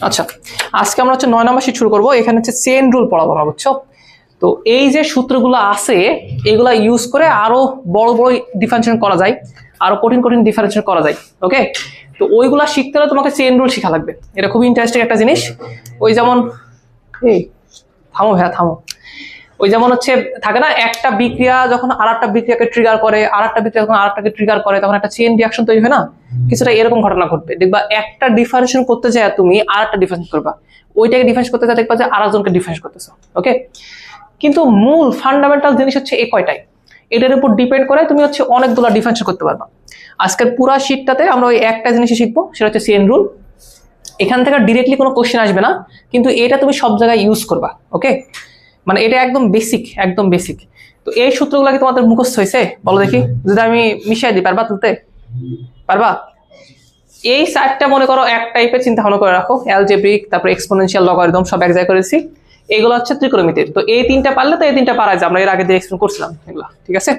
আচ্ছা, আজকে আমরা হচ্ছে 9 নম্বর শীট শুরু করবো। এখানে হচ্ছে চেইন রুল পড়াবো আমরা, বুঝছো? তো এই যে সূত্রগুলো আছে এগুলা ইউজ করে আরো বড় বড় ডিফারেন্সিয়েশন করা যায়, আরো কঠিন কঠিন ডিফারেন্সিয়েশন করা যায়। ওকে, তো ওইগুলা শিখতে হলে তোমাকে চেইন রুল শেখা লাগবে। এটা খুব ইন্টারেস্টিং একটা জিনিস। ওই যেমন এই থামো ভাইয়া থামো, ওই যেমন হচ্ছে থাকে না, একটা বিক্রিয়া যখন আর একটা বিক্রিয়াকে ট্রিগার করে, আর একটা বিক্রিয়া যখন আর একটাকে ট্রিগার করে, তখন একটা চেইন রিঅ্যাকশন তৈরি হয় না? কিছুটা এরকম ঘটনা ঘটবে। দেখবা একটা ডিফারেন্সিয়েশন করতে যায় তুমি আর একটা ডিফারেন্স করবা, ওইটাকে ডিফারেন্স করতে যায় দেখবা যে আরেকজনকে ডিফারেন্স করতেছো। ওকে, কিন্তু মূল ফান্ডামেন্টাল জিনিস হচ্ছে এই কয়টাই, এটার উপর ডিপেন্ড করে তুমি হচ্ছে অনেকগুলো ডিফারেন্স করতে পারবা। আজকের পুরো শীটটাতে আমরা ওই একটা জিনিসই শিখবো, সেটা হচ্ছে চেইন রুল। এখান থেকে ডিরেক্টলি কোনো কোশ্চেন আসবে না, কিন্তু এটা তুমি সব জায়গায় ইউজ করবা। ওকে, মানে এটা একদম বেসিক, একদম বেসিক। তো এই সূত্রগুলো কি তোমাদের মুখস্থ হয়েছে বলো দেখি? যদি আমি মিশাই দিই, পারবা তুলতে? পারবা? এই চারটা মনে করো এক টাইপের চিন্তা ভাবনা করে রাখো, অ্যালজেব্রিক, তারপর এক্সপোনেনশিয়াল, লগারিদম, সব এক জায়গায় করেছি। এগুলো হচ্ছে ত্রিকোণমিতির। তো এই তিনটা পারলে তো এই তিনটা পারা যায়, আমরা এর আগে দিয়ে এক্সপ্লেন করছিলাম এগুলো, ঠিক আছে?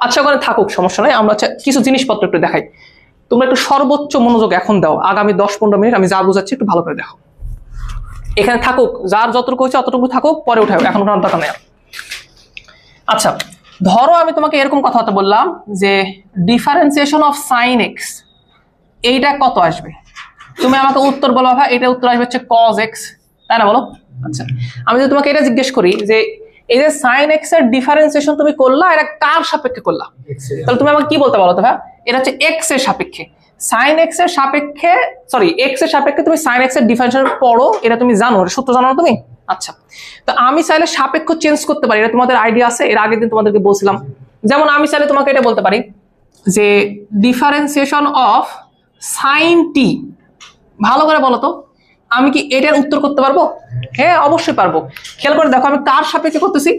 আচ্ছা, ওখানে থাকুক, সমস্যা নাই। আমরা কিছু জিনিসপত্র একটু দেখাই, তোমরা একটু সর্বোচ্চ মনোযোগ এখন দাও। আগামী 10-15 মিনিট আমি যা বুঝাচ্ছি একটু ভালো করে দেখো। এখানে থাকুক, যার যতটুকু হচ্ছে অতটুকু থাকুক, পরে উঠাও, এখন উঠানোর দরকার নেই। আচ্ছা, ধরো আমি তোমাকে এরকম কথাবার্তা বললাম যে ডিফারেন্সিয়েশন অফ সাইন এক্স, এইটা কত আসবে? তুমি আমাকে উত্তর বলো, ভাই এটা উত্তর আসবে হচ্ছে কজ এক্স, তাই না? বলো। আচ্ছা, আমি যদি তোমাকে এটা জিজ্ঞেস করি যে এই যে সাইন এক্স এর ডিফারেন্সিয়েশন তুমি করলা, এটা কার সাপেক্ষে করলা? তাহলে তুমি আমাকে কি বলতে বলো তো? ভাই এটা হচ্ছে এক্স এর সাপেক্ষে। সাইন এক্স এর সাপেক্ষে, সরি এক্স এর সাপেক্ষে তুমি সাইন এক্স এর ডিফারেন্সিয়েশন পড়ো, এটা তুমি জানো, সূত্র জানো না তুমি? আচ্ছা, তো আমি চাইলে সাপেক্ষ চেঞ্জ করতে পারি, এটা তোমাদের আইডিয়া আছে? এর আগের দিন তোমাদেরকে বলছিলাম। যেমন আমি চাইলে তোমাকে এটা বলতে পারি যে ডিফারেন্সিয়েশন অফ সাইন টি, ভালো করে বলো তো, আমি কি এটার উত্তর করতে পারবো? হ্যাঁ, অবশ্যই পারবো। খেয়াল করে দেখো, আমি কার সাপেক্ষে করতেছি?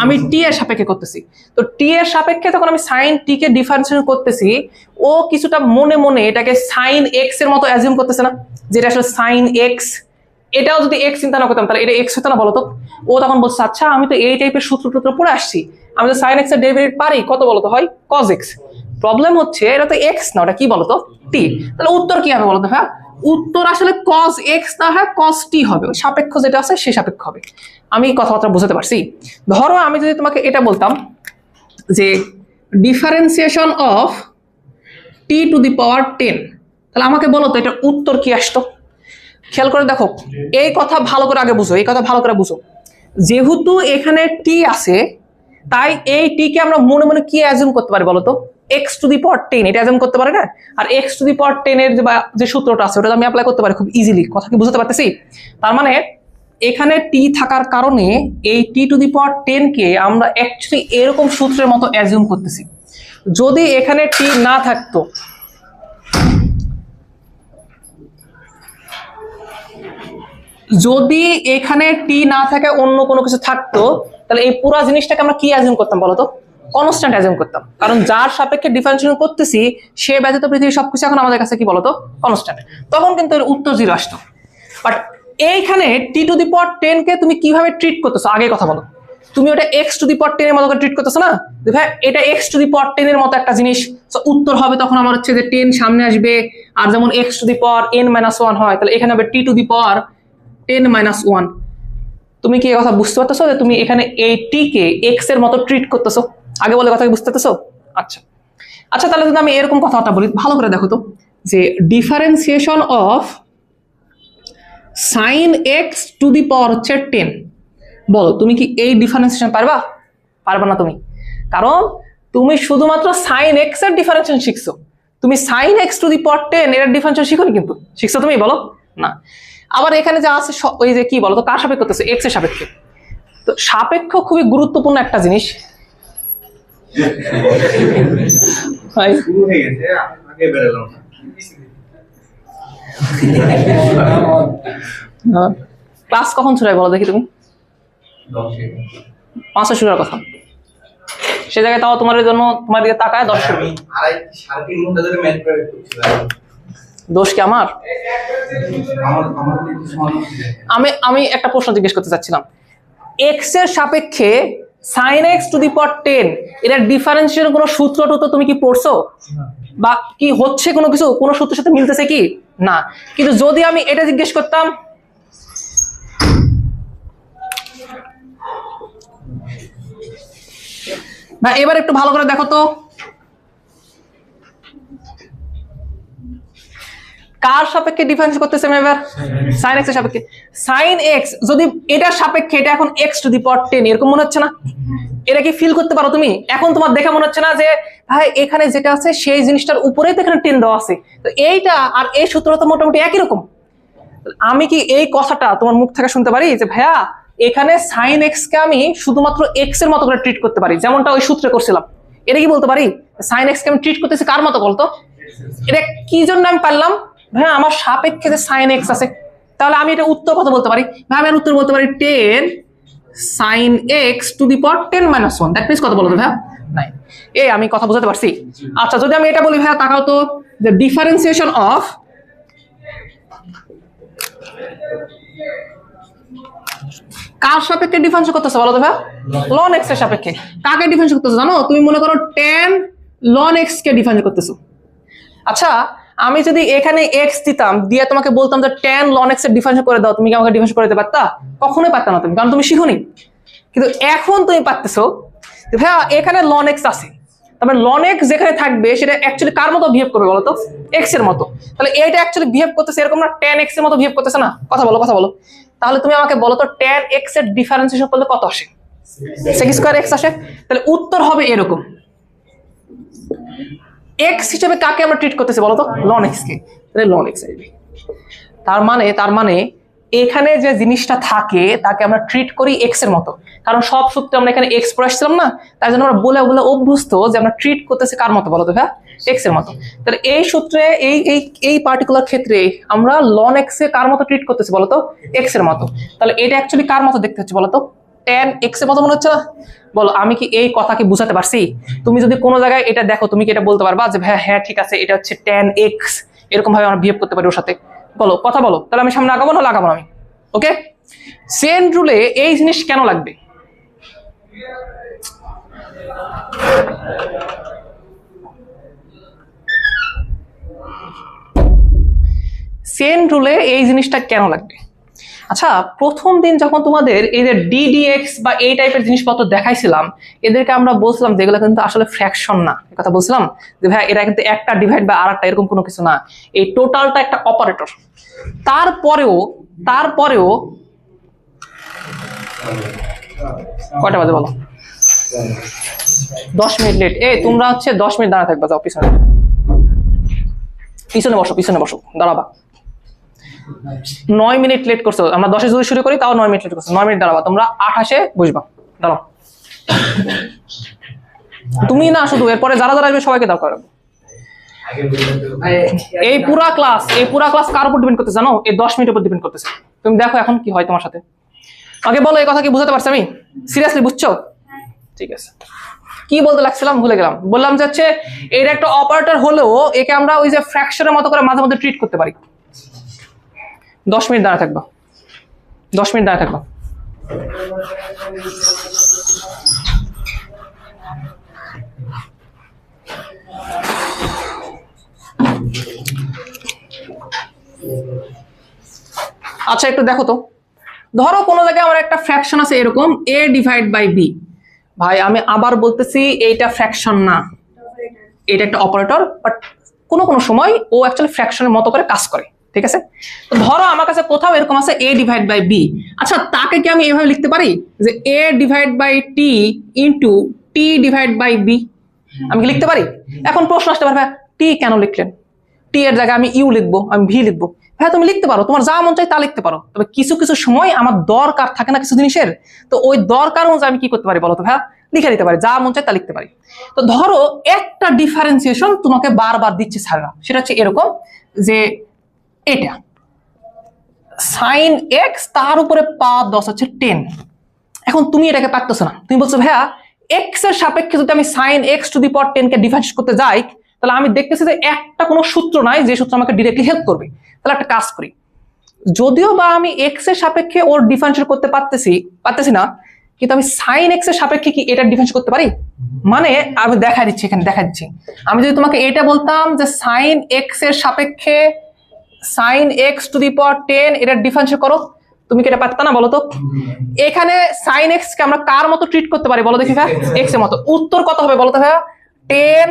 আমি টি এর সাপেক্ষে করতেছি। তো টি এর সাপেক্ষে যখন আমি সাইন টি কে ডিফারেন্সিয়েশন করতেছি, ও কিছুটা মনে মনে এটাকে সাইন এক্স এর মতো অ্যাজিউম করতেছে না, যেটা আসলে সাইন এক্স। এটাও যদি এক্স চিন্তা না করতাম তাহলে এটা এক্স হতো না, বলতো? ও তখন বলছে আচ্ছা আমি তো এই টাইপের সূত্র পড়ে আসছি, আমি তো সাইন এক্স এর ডেরিভেটিভ পারি, কত বলতো হয়? Cos x. প্রবলেম হচ্ছে এটা তো এক্স না, ওটা কি বলতো? টি। তাহলে উত্তর কি হবে বলতো? হ্যাঁ, উত্তর আসলে কজ এক্স না হয় কজ টি হবে, ওই সাপেক্ষ যেটা আছে সেই সাপেক্ষ হবে। আমি কথাবার্তা বুঝতে পারছি? ধরো আমি যদি তোমাকে এটা বলতাম যে differentiation of t to the power 10, তাহলে আমাকে বলো তো এটা উত্তর কি আসতো? খেয়াল করে দেখো, এই কথা ভালো করে আগে বুঝো, এই কথা ভালো করে বুঝো। যেহেতু এখানে টি আছে, তাই এই টি কে আমরা মনে মনে কি অ্যাজিউম করতে পারি বলতো? এক্স টু দি পাওয়ার 10, এটা অ্যাজিউম করতে পারে না? আর এক্স টু দি পাওয়ার 10 এর যে সূত্রটা আছে ওটা আমি অ্যাপ্লাই করতে পারি খুব ইজিলি। কথা কি বুঝতে পারতেছি? তার মানে এখানে টি থাকার কারণে এই টি টু দি পাওয়ার 10 কে আমরা অ্যাকচুয়ালি এরকম সূত্রের মতো অ্যাজিউম করতেছি। যদি এখানে টি না থাকতো, যদি এখানে টি না থাকে অন্য কোনো কিছু থাকতো, তাহলে এই পুরো জিনিসটাকে আমরা কি অ্যাজিউম করতাম বলতো? কনস্ট্যান্ট অ্যাজিউম করতাম। কারণ যার সাপেক্ষে ডিফারেন্সিয়েশন করতেছি সে ব্যতীত পৃথিবীর সবকিছু এখন আমাদের কাছে কি বলতো? কনস্ট্যান্ট। তখন কিন্তু এর উত্তর 0 আসতো। বাট এইখানে টি টু দি পাওয়ার 10 কে তুমি কিভাবে ট্রিট করতেছো আগে কথা বলো। তুমি ওটা এক্স টু দি পাওয়ার 10 এর মতো করে ট্রিট করতেছো না? ভাই এটা এক্স টু দি পাওয়ার 10 এর মতো একটা জিনিস, তো উত্তর হবে তখন আমার হচ্ছে যে 10 সামনে আসবে। আর যেমন x to the power n-1 হয়, তাহলে এখানে হবে টি টু দি পাওয়ার 10-1। তুমি কি এই কথা বুঝতে পারতেছো যে তুমি এখানে এই টি কে এক্স এর মতো ট্রিট করতেছো? আগে বলে কথা বুঝতে পারতেছো? আচ্ছা আচ্ছা, তাহলে যদি আমি এরকম কথাটা বলি, ভালো করে দেখো তো, যে differentiation of sine x to the power হচ্ছে 10, বলো তুমি কি এই ডিফারেন্সিয়েশন পারবা? পারবা না তুমি, কারণ তুমি শুধুমাত্র সাইন এক্স এর ডিফারেন্সিয়েশন শিখছো। তুমি sign x to the power 10 এর ডিফারেন্সিয়েশন শিখোনি, কিন্তু শিখছো তুমি? বলো না। আবার এখানে যা আছে ওই যে কি বলতো, কার সাপেক্ষে করতেছে? এক্স এর সাপেক্ষে। তো সাপেক্ষ খুবই গুরুত্বপূর্ণ একটা জিনিস। ক্লাস কখন শুরু হয় বলো দেখি? তুমি 5 শুরু হওয়ার কথা, সে জায়গায় তাও তোমার জন্য তোমার দিকে তাকায় 10 শুরু। দোষ কি আমার? আমি একটা প্রশ্ন জিজ্ঞেস করতে চাচ্ছিলাম, এক্স এর সাপেক্ষে sin x to the power 10 এটা ডিফারেন্সিয়েশন কোনো সূত্র তো তুমি কি পড়ছো বা কি হচ্ছে কোনো কিছু কোনো সূত্রের সাথে মিলতেছে কি না। কিন্তু যদি আমি এটা জিজ্ঞেস করতাম ভাই এবার একটু ভালো করে দেখো তো কার সাপেক্ষে ডিফারেন্স করতেছে আমি এবার sin x এর সাপেক্ষে। sin x যদি এটার সাপেক্ষে এটা এখন x টু দি পাওয়ার 10 এরকম মনে হচ্ছে না? এটা কি ফিল করতে পারো তুমি? এখন তোমার দেখে মনে হচ্ছে না যে ভাই এখানে যেটা আছে সেই জিনিসটার উপরেই তো এখানে 10 দেওয়া আছে, তো এইটা আর এই সূত্র তো মোটামুটি একই রকম। আমি কি এই কথাটা তোমার মুখ থেকে শুনতে পারি যে ভাইয়া এখানে sin x কে আমি শুধুমাত্র x এর মতো করে ট্রিট করতে পারি যেমনটা ওই সূত্রে করছিলাম? এটা কি বলতে পারি sin x কে আমি ট্রিট করতেছি কার মতো বলতো? এটা কি জন্য আমি পারলাম? ভাই আমার সাপেক্ষে যে sin x আছে, তাহলে আমি এটা উত্তর কত বলতে পারি? ভাই আমি উত্তর বলতে পারি 10 sin x to the power 10 - 1। That means কত বলতো ভাই? 9। এই আমি কথা বুঝাতে পারছি? আচ্ছা যদি আমি এটা বলি ভাইয়া তাকাও তো, the differentiation of কার সাপেক্ষে ডিফারেন্স করতেছে বলো তো ভাই? ln x এর সাপেক্ষে। কাকে ডিফারেন্স করতেছো জানো? তুমি মনে করো 10 ln x কে ডিফারেন্স করতেছো। আচ্ছা আমি যদি এখানে x দিতাম দিয়ে তোমাকে বলতাম যে 10 ln x এর ডিফারেন্স করে দাও, তুমি কি আমাকে ডিফারেন্স করে দিতে পারতা? কখনোই পারতা না তুমি, কারণ তুমি শিখোনি। কিন্তু এখন তুমি পারতেছো ভাইয়া এখানে ln x আছে, তারপরে ln x যেখানে থাকবে সেটা অ্যাকচুয়ালি কার মতো বিহেভ করবে বলো তো? x এর মতো। তাহলে এটা অ্যাকচুয়ালি বিহেভ করতেছে এরকম না, tan x এর মতো বিহেভ করতেছে না? কথা বলো কথা বলো। তাহলে তুমি আমাকে বলো তো tan x এর ডিফারেন্সিয়েশন করলে কত আসে? sec স্কয়ার x আসে। তাহলে উত্তর হবে এরকম। x হিসেবে কাকে আমরা ট্রিট করতেছি বলো তো? ln x কে। তাহলে ln x আসবে। তার মানে এখানে যে জিনিসটা থাকে তাকে আমরা ট্রিট করি x এর মতো, কারণ সব সূত্রে আমরা এখানে x পড়ে আসছিলাম না, তাই জন্য আমরা বলে বলে অভ্যস্ত যে আমরা ট্রিট করতেছি কার মতো বলো তো ভাই? x এর মতো। তাহলে এই সূত্রে এই পার্টিকুলার ক্ষেত্রে আমরা ln x এ কার মতো ট্রিট করতেছি বলো তো? x এর মতো। তাহলে এটা অ্যাকচুয়ালি কার মতো দেখতে হচ্ছে বলো তো? tan x এর মতো মনে হচ্ছে না? বলো আমি কি এই কথা কি বুঝাতে পারছি? তুমি যদি কোনো জায়গায় এটা দেখো তুমি কি এটা বলতে পারবা যে ভাই হ্যাঁ ঠিক আছে এটা হচ্ছে tan x, এরকম ভাবে আমরা বিহেভ করতে পারি ওর সাথে? বলো কথা বলো। তাহলে আমি সামনে আগাবো না লাগাবো না আমি? ওকে, চেইন রুলে এই জিনিস কেন লাগবে? চেইন রুলে এই জিনিসটা কেন লাগবে? আচ্ছা প্রথম দিন যখন তোমাদের এই যে ddx বা এই টাইপের জিনিসপত্র দেখাইছিলাম, এদেরকে আমরা বলছিলাম যেগুলো কিন্তু আসলে ফ্র্যাকশন না। এই কথা বলছিলাম যে ভাই এটা কিন্তু একটা ডিভাইড বা আরেকটা এরকম কোনো কিছু না, এই টোটালটা একটা অপারেটর। তারপরেও কয়টা বাজে বলো? 10 মিনিট লেট। তোমরা হচ্ছে 10 মিনিট দাঁড়া থাকবা, যাও পিছনে পিছনে বসো দাঁড়াবা। 9 মিনিট লেট করছো, আমরা 10-এ যদি শুরু করি তাও 9 মিনিট লেট করছো। 9 মিনিট দাঁড়াবা, তোমরা 28-এ বসবা। দাঁড়াও তুমি না, শুধু এরপরে যারা যারা আসবে সবাইকে দাও করো। এই পুরা ক্লাস কার উপর ডিপেন্ড করতেছে জানো? এই 10 মিনিটের উপর ডিপেন্ড করতেছে। তুমি দেখো এখন কি হয় তোমার সাথে। আগে বলো এই কথা কি বুঝাতে পারছি আমি? সিরিয়াসলি বুঝছো? ঠিক আছে। কি বলতে লাগছিলাম ভুলে গেলাম। বললাম যে হচ্ছে এর একটা অপারেটর হলেও একে আমরা ওই যে ফ্র্যাকশনের মতো করে মাঝে মধ্যে ট্রিট করতে পারি। 10 মিনিট দাঁড়া থাকবা, 10 মিনিট দাঁড়া থাকবা। আচ্ছা একটু দেখো তো, ধরো কোনো জায়গায় আমার একটা ফ্র্যাকশন আছে এরকম a ডিভাইড বাই b। ভাই আমি আবার বলতেছি এইটা ফ্র্যাকশন না, এটা একটা অপারেটর, বাট কোনো সময় ও অ্যাকচুয়ালি ফ্র্যাকশনের মতো করে কাজ করে। ঠিক আছে, তো ধরো আমার কাছে কোথাও এরকম আছে a ডিভাইড বাই b। আচ্ছা তাকে কি আমি এইভাবে লিখতে পারি যে a divide by t into t divide by b? আমি কি লিখতে পারি? এখন প্রশ্ন আসতে পারে t কেন লিখলেন? t এর জায়গায় আমি u লিখবো, আমি v লিখবো। হ্যাঁ তুমি লিখতে পারো, তোমার যা মন চাই তা লিখতে পারো, তবে কিছু কিছু সময় আমার দরকার থাকে না কিছু জিনিসের, তো ওই দরকার অনুযায়ী আমি কি করতে পারি বলো তো ভাইয়া? লিখে দিতে পারি, যা মন চাই তা লিখতে পারি। তো ধরো একটা ডিফারেন্সিয়েশন তোমাকে বারবার দিচ্ছে স্যাররা, সেটা হচ্ছে এরকম যে এটা sin x তার উপরে পাওয়ার 10 হচ্ছে 10। এখন তুমি এটাকে পারতেছো না, তুমি বলছো ভাইয়া x এর সাপেক্ষে যদি আমি sin x to the power 10 K differentiate করতে যাই, তাহলে আমি দেখতেছি যে একটা কোনো সূত্র নাই যে সূত্র আমাকে ডিরেক্টলি হেল্প করবে। তাহলে একটা কাজ করি, যদিও বা আমি x এর সাপেক্ষে ওর ডিফারেন্সিয়েট করতে পারতেছি না, কিন্তু আমি সাইন এক্স এর সাপেক্ষে কি এটা ডিফারেন্স করতে পারি? মানে আমি দেখাই দিচ্ছি, এখানে দেখাই দিচ্ছি। আমি যদি তোমাকে এটা বলতাম যে সাইন এক্স এর সাপেক্ষে sign x to the power 10 এটা ডিফারেন্স করো, তুমি কি এটা পারতা না বলো তো? এখানে সাইন এক্স কে আমরা কার মতো ট্রিট করতে পারি বলো দেখি ভাই? এক্স এর মতো। উত্তর কত হবে বলো তো ভাই? 10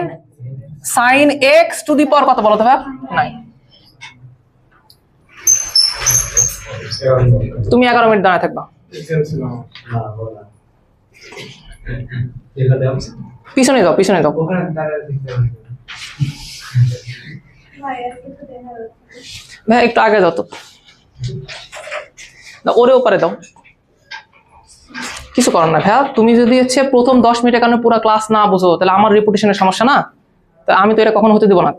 সাইন এক্স টু দি পাওয়ার কত বলো তো ভাই? 9। তুমি 11 মিনিট দাঁড়ায় থাকবা। পিছনে দাও, পিছনে দাও। ভাই একটু আগে দাও তো, ওরে ওপারে দাও। কিছু করার না ভাইয়া, তুমি যদি হচ্ছে প্রথম 10 মিনিটের কারণে পুরো ক্লাস না বুঝো তাহলে আমার রেপুটেশনের সমস্যা না। তো আমি তো এটা কখনো হতে দেবো না।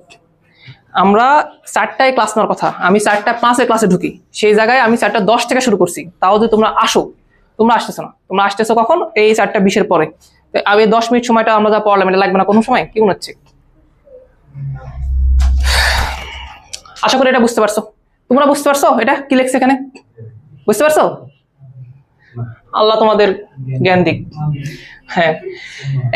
আমরা 4টায় ক্লাস নেওয়ার কথা, আমি 4:05 ক্লাসে ঢুকি, সেই জায়গায় আমি 4:10 থেকে শুরু করছি। তাও যদি তোমরা আসো, তোমরা আসতেছো না। তোমরা আসতেছো কখন? এই 4:20 পরে। আমি 10 মিনিট সময়টা আমরা যা পড়লাম এটা লাগবে না কোনো সময়? কি মনে হচ্ছে? আশা করি এটা বুঝতে পারছো। তোমরা বুঝতে পারছো এটা কি লেখছে এখানে? বুঝতে পারছো? আল্লাহ তোমাদের জ্ঞান দিক। হ্যাঁ,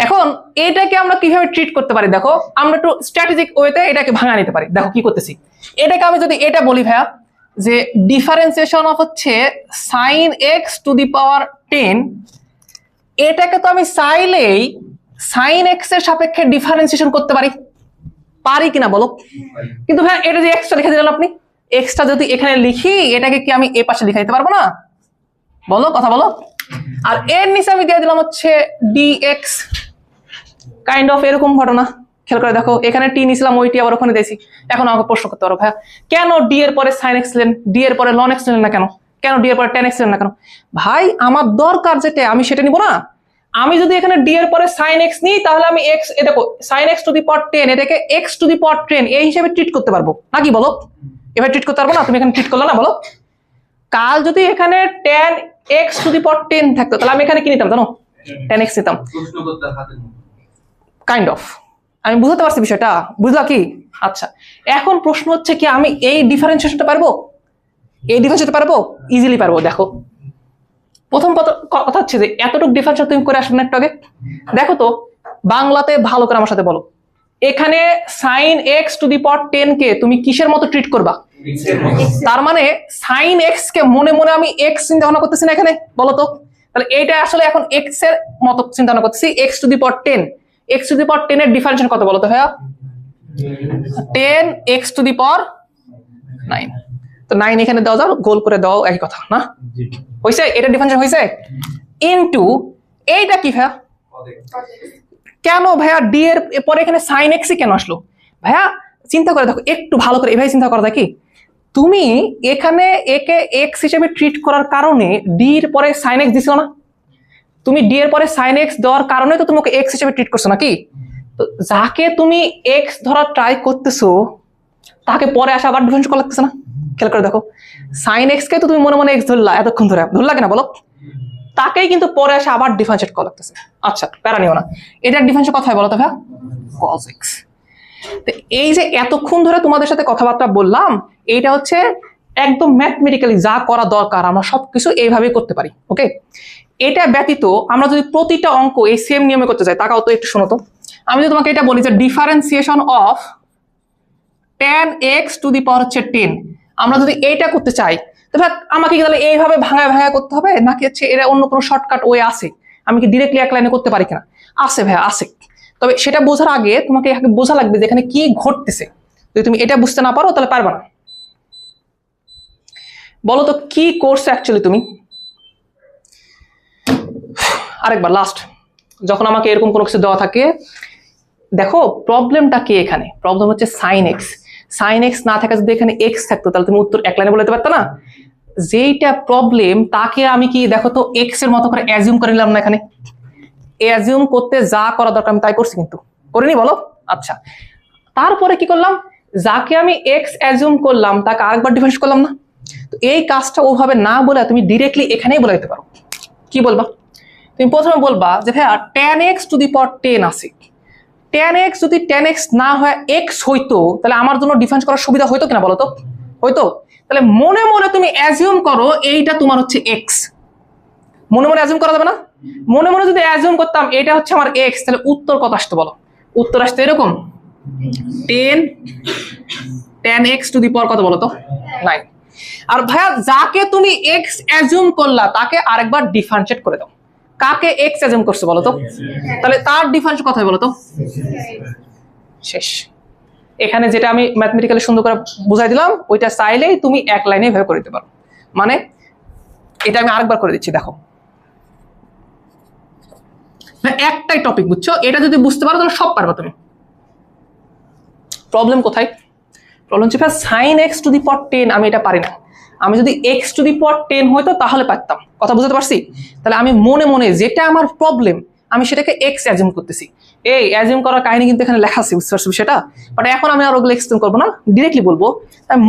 এখন এটাকে আমরা কিভাবে ট্রিট করতে পারি দেখো, আমরা একটু স্ট্র্যাটেজিক ওয়েতে এটাকে ভাঙা নিতে পারি। দেখো কি করতেছি, এটাকে আমি যদি এটা বলি ভাইয়া যে ডিফারেন্সিয়েশন অফ হচ্ছে sine x to the power 10, এটাকে তো আমি চাইলেই সাইন এক্স এর সাপেক্ষে ডিফারেন্সিয়েশন করতে পারি, পারি কিনা বলো? কিন্তু ভাই এটা যে এক্সটা লিখে দিলেন আপনি, এক্সটা যদি এখানে লিখি এটাকে কি আমি এ পাশে লিখে দিতে পারবো না? বলো, কথা বলো। আর এর নিচে আমি দিয়ে দিলাম হচ্ছে dx, কাইন্ড অফ এরকম ঘটনা। খেয়াল করে দেখো, এখানে টি নিছিলাম, ওই টি আবার ওখানে দিয়েছি। এখন আমাকে প্রশ্ন করতে পারো ভাইয়া কেন ডি এর পরে সাইন এক্স লেন, ডি এর পরে লন এক্স লেন না কেন? কেন ডি এর পরে টেন এক্স লেন না কেন? ভাই আমার দরকার যেটা আমি সেটা নিব না। আমি যদি এখানে ডি এর পরে সাইন এক্স নিই তাহলে আমি এক্স, এটা sign x to the power 10 এটাকে এক্স টু দি পাওয়ার 10 এই হিসেবে ট্রিট করতে পারবো নাকি বলো? এভাবে ট্রিট করতে পারবো না? তুমি এখানে ট্রিট করলে না বলো? কাল যদি এখানে tan x to the power 10 থাকতো তাহলে আমি এখানে কি নিতাম জানো? tan x নিতাম। কাইন্ড অফ আমি বুঝতে পারছি বিষয়টা, বুঝলা কি? আচ্ছা, এখন প্রশ্ন হচ্ছে কি আমি এই ডিফারেন্সিয়েশনটা পারবো? এই ডিফারেন্সিয়েশনটা পারবো? ইজিলি পারবো। দেখো প্রথম কথা হচ্ছে যে এতটুকু ডিফারেন্সিয়েশন তুমি করে আসবে না একটু আগে। দেখো তো বাংলাতে ভালো করে আমার সাথে বলো, এখানে sign x to the power 10 কে তুমি কিসের মতো ট্রিট করবা? তার মানে সাইন এক্স কে মনে মনে আমি এক্স চিন্তা ভাবনা করতেছি না এখানে, বলো তো? তাহলে এইটা আসলে এখন এক্স এর মতো চিন্তা ভাবনা করতেছি, x to the power 10। X to the power 10 এর ডিফারেন্সিয়েশন কত বলো তো ভাইয়া? 10 এক্স টু দি পাওয়ার 9। তো 9 এখানে দাও, যাও গোল করে দাও, একই কথা না? হইছে? এটা ডিফারেন্সিয়েশন হইছে। ইনটু এইটা কি ভাইয়া? কেন ভাইয়া ডি এর পরে এখানে সাইন এক্স কেন আসলো? ভাইয়া চিন্তা করে দেখো একটু ভালো করে, এভাবে চিন্তা করা যায় কি তুমি এখানে একে এক্স হিসেবে ট্রিট করার কারণে ডি এর পরে সাইন এক্স দিছো না? তুমি ডি এর পরে সাইন এক্স দেওয়ার কারণে তো তোমাকে এক্স হিসেবে ট্রিট করছো নাকি? তো যাকে তুমি এক্স ধরার ট্রাই করতেছো তাকে পরে আসা আবার ডিফারেন্স করা লাগতেছে না? খেয়াল করে দেখো, সাইন এক্স কে তো তুমি মনে মনে এক্স ধরলা এতক্ষণ ধরে, ধরলা কিনা বলো? তাকেই কিন্তু পরে আসে আবার ডিফারেন্সিয়েট করা লাগতেছে। আচ্ছা প্যারা নিও না, এটার ডিফারেন্সিয়েট কথা হয় বলো তো ভাইয়া? cos x। তো এই যে এতক্ষণ ধরে তোমাদের সাথে কথাবার্তা বললাম, এইটা হচ্ছে একদম ম্যাথমেটিক্যালি যা করা দরকার আমরা সবকিছু এইভাবেই করতে পারি। ওকে, এটা ব্যতীত আমরা যদি প্রতিটা অঙ্ক এই সেম নিয়মে করতে চাই, তাকাও তো একটু শোনো তো। আমি যদি তোমাকে এটা বলি যে differentiation of tan x to the power হচ্ছে 10, আমরা যদি এইটা করতে চাই তবে আমাকে কি তাহলে এইভাবে ভাঙায় ভাঙায় করতে হবে নাকি হচ্ছে এর অন্য কোনো শর্টকাট ওয়ে আছে? আমি কি ডিরেক্টলি এক লাইনে করতে পারি কিনা? আছে ভাইয়া, আছে। তবে সেটা বোঝার আগে তোমাকে বোঝা লাগবে যে এখানে কি ঘটতেছে। যদি তুমি এটা বুঝতে না পারো তাহলে পারবে না। বলো তো কি কোর্সে অ্যাকচুয়ালি তুমি? আরেকবার লাস্ট, যখন আমাকে এরকম কোনো কিছু দেওয়া থাকে, দেখো প্রবলেমটা কি এখানে? প্রবলেম হচ্ছে সাইন এক্স। সাইন এক্স না থাকা যদি এখানে এক্স থাকতো তাহলে তুমি উত্তর এক লাইনে বলতে পারতো না? যেইটা প্রবলেম তাকে আমি কি দেখো তো এক্স এর মতো করে অ্যাজিউম করে নিলাম না? এখানে অ্যাজিউম করতে যা করা দরকার আমি তাই করছি, কিন্তু করিনি বলো? আচ্ছা, তারপরে কি করলাম? যাকে আমি এক্স অ্যাজিউম করলাম তাকে আরেকবার ডিফারেন্স করলাম না? তো এই কাজটা ওভাবে না বলে তুমি ডিরেক্টলি এখানেই বলে দিতে পারো। কি বলবা? তুমি প্রথমে বলবা যে ভাইয়া tan x to the power 10 আছে, tan x যদি tan x না হয় x হইতো তাহলে আমার জন্য ডিফারেন্স করার সুবিধা হইতো কিনা বলো তো? হইতো। তাহলে মনে মনে তুমি অ্যাজিউম করো এইটা তোমার হচ্ছে x, মনে মনে অ্যাজিউম করা যাবে না? মনে মনে যদি অ্যাজিউম করতাম এটা হচ্ছে আমার এক্স, তাহলে উত্তর কত আসতো বলো? উত্তর আসতো এরকম 10 tan x টু দি পাওয়ার কত বলো তো? 9। আর ভাইয়া যাকে তুমি এক্স অ্যাজিউম করলা তাকে আরেকবার ডিফারেন্সিয়েট করে দাও। কাকে এক্স অ্যাজিউম করছো বলো তো? তাহলে তার ডিফারেন্স কত হয় বলো তো? শেষ। এখানে যেটা আমি ম্যাথমেটিক্যালি সুন্দর করে বুঝাই দিলাম ওইটা চাইলেই তুমি এক লাইনে ভাবে করে দিতে পারো। মানে এটা আমি আরেকবার করে দিচ্ছি, দেখো একটাই টপিক বুঝছো, এটা যদি বুঝতে পারো তাহলে সব পারবে তুমি। প্রবলেম কোথায়? প্রবলেম হচ্ছে sine x to the power 10 আমি এটা পারি না। আমি যদি এক্স টু দি পাওয়ার 10 হইতো তাহলে পারতাম। কথা বুঝতে পারছি? তাহলে আমি মনে মনে যেটা আমার প্রবলেম আমি সেটাকে এক্স অ্যাজিউম করতেছি। এই অ্যাজিউম করার কাহিনী কিন্তু এখানে লেখা আছে, বুঝতে পারছো সেটা? বাট এখন আমি আর ওগুলো এক্সপ্লেন করবো না, ডিরেক্টলি বলবো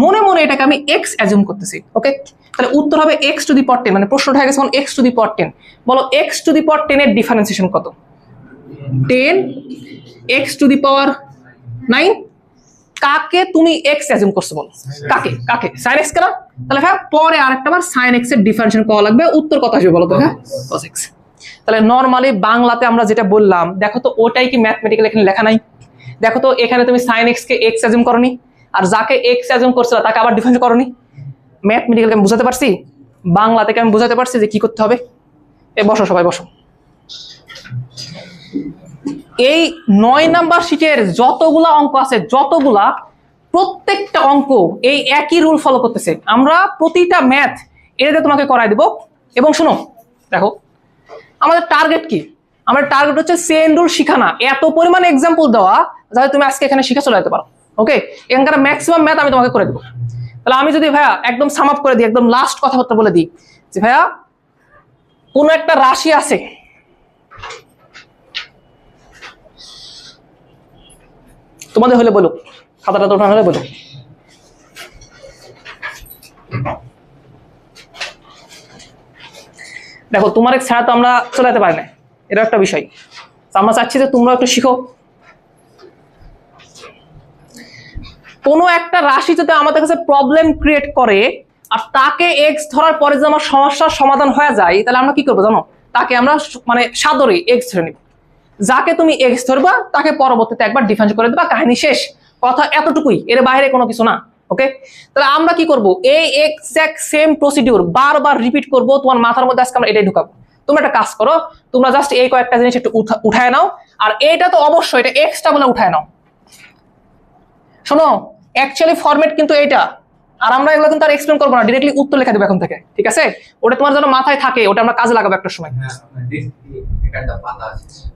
মনে মনে এটাকে আমি এক্স অ্যাজিউম করতেছি। ওকে, তাহলে উত্তর হবে এক্স টু দি পাওয়ার 10। মানে প্রশ্নটা হয়ে গেছে এক্স টু দি পাওয়ার 10। বলো এক্স টু দি পাওয়ার 10 এর ডিফারেন্সিয়েশন কত? 10 এক্স টু দি পাওয়ার 9। কাকে তুমি এক্স অ্যাজিউম করছো বলো? কাকে? কাকে? সাইন এক্স কেন? তাহলে হ্যাঁ পরে আরেকটা বার সাইন এক্স এর ডিফারেন্সিয়েশন করা লাগবে। উত্তর কত আসবে বলো তো? হ্যাঁ cos x। তাহলে নরমালি বাংলাতে আমরা যেটা বললাম দেখো তো ওটাই কি ম্যাথমেটিক্যাল এখানে লেখা নাই? দেখো তো এখানে তুমি সাইন এক্স কে এক্স অ্যাজিউম করনি, আর যাকে এক্স অ্যাজিউম করছো তাকে আবার ডিফারেন্স করনি। ম্যাথমেটিক্যালকে আমি বুঝাতে পারছি, বাংলা থেকে আমি বুঝাতে পারছি যে কি করতে হবে। এ বসো সবাই বসো। এই 9 নাম্বার শিটের যতগুলা অঙ্ক আছে যতগুলা, প্রত্যেকটা অঙ্ক এই একই রুল ফলো করতেছে। আমরা প্রতিটা ম্যাথ এটাতে তোমাকে করাই দেব। এবং শোনো দেখো আমাদের টার্গেট কি? আমাদের টার্গেট হচ্ছে চেইন রুল শিখানা, এত পরিমাণে এক্সাম্পল দেওয়া যাতে তুমি আজকে এখানে শিখে চলে যেতে পারো। ওকে, এখানকার ম্যাক্সিমাম ম্যাথ আমি তোমাকে করে দেবো। তাহলে আমি যদি ভাইয়া একদম সাম আপ করে দিই, একদম লাস্ট কথাবার্তা বলে দিই যে ভাইয়া কোনো একটা রাশি আছে, তোমাদের হলে বলো, খাতাটা তো হলে বলো। দেখো তোমার এক ছাড়া তো আমরা চলে যেতে পারি না, এটা একটা বিষয়। আমরা চাচ্ছি যে তোমরা একটু শিখো। কোনো একটা রাশি যদি আমাদের কাছে প্রবলেম ক্রিয়েট করে আর তাকে এক্স ধরার পরে যদি আমার সমস্যার সমাধান হয়ে যায় তাহলে আমরা কি করবো জানো? তাকে আমরা মানে সাদরে এক্স ধরে নিব। যাকে তুমি এক্স ধরবা তাকে পরবর্তীতে একবার ডিফারেন্স করে দেবা, কাহিনী শেষ। কথা এতটুকুই, এর বাইরে কোনো কিছু না। ওকে, তাহলে আমরা কি করব? এই এক্সাক্ট সেম প্রসিডিউর বারবার রিপিট করব। তোমার মাথার মধ্যে আজকে আমরা এটাই ঢুকাবো। তোমরা একটা কাজ করো, তোমরা জাস্ট এই কয়েকটা জিনিস একটু উঠায় নাও, আর এটা তো অবশ্যই এটা এক্সটা বলে উঠায় নাও। শোনো অ্যাকচুয়ালি ফরম্যাট কিন্তু এইটা, আর আমরা এগুলো কিন্তু আর এক্সপ্লেন করবো না, ডিরেক্টলি উত্তর লেখা দেবো এখন থেকে, ঠিক আছে? ওটা তোমার জন্য মাথায় থাকে, ওটা আমরা কাজে লাগাবো একটা সময়।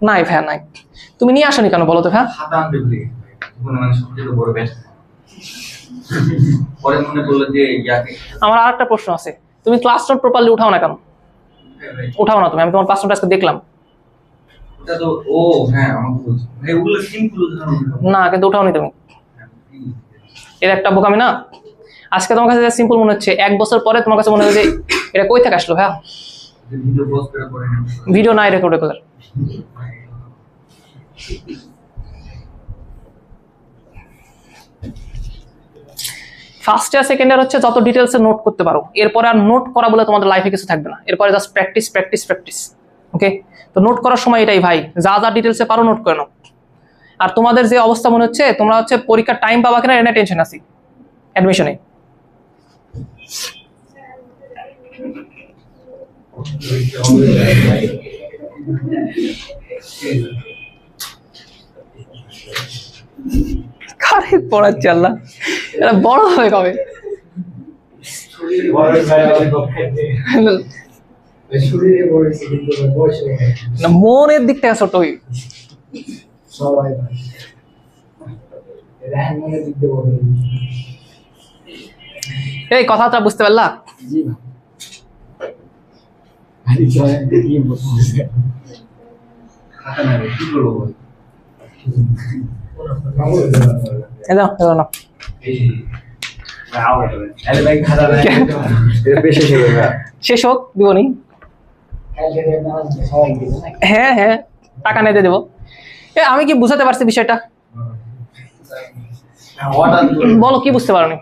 নাই ভাইয়া নাই, তুমি নিয়ে আসনি কেন বলো তো ভাইয়া? আমার আর একটা প্রশ্ন আছে, তুমি ক্লাস নোট প্রপারলি উঠাও না কেন? উঠাও না তুমি, আমি তোমার ক্লাস নোট আজকে দেখলাম না, কিন্তু উঠাও নি তুমি। এর একটা বোকামি না? আজকে তোমার কাছে সিম্পল মনে হচ্ছে, 1 বছর পরে তোমার কাছে মনে হবে যে এটা কই থেকে আসলো ভাইয়া? ভিডিও নাই রেকর্ড করে। ফার্স্ট ইয়ার সেকেন্ড ইয়ার হচ্ছে যত ডিটেলসে নোট করতে পারো, এরপরে আর নোট করা বলে তোমাদের লাইফে কিছু থাকবে না। এরপরে জাস্ট প্র্যাকটিস প্র্যাকটিস প্র্যাকটিস। ওকে, তো নোট করার সময় এটাই ভাই, যা যা ডিটেলসে পারো নোট করে নাও। আর তোমাদের যে অবস্থা মনে হচ্ছে তোমরা হচ্ছে পরীক্ষার টাইম পাবা কিনা এটা টেনশন আছি অ্যাডমিশনে। কারে পড়াচ্ছে আল্লাহ, এটা বড় হবে কবে? মনের দিক থেকে ছোট হই। এই কথাটা বুঝতে পারলা? শেষ হোক দিবনি। হ্যাঁ হ্যাঁ, টাকা নিতে দেবো। আমি কি বুঝাতে পারছি বিষয়টা? বলো কি বুঝতে পারোনি?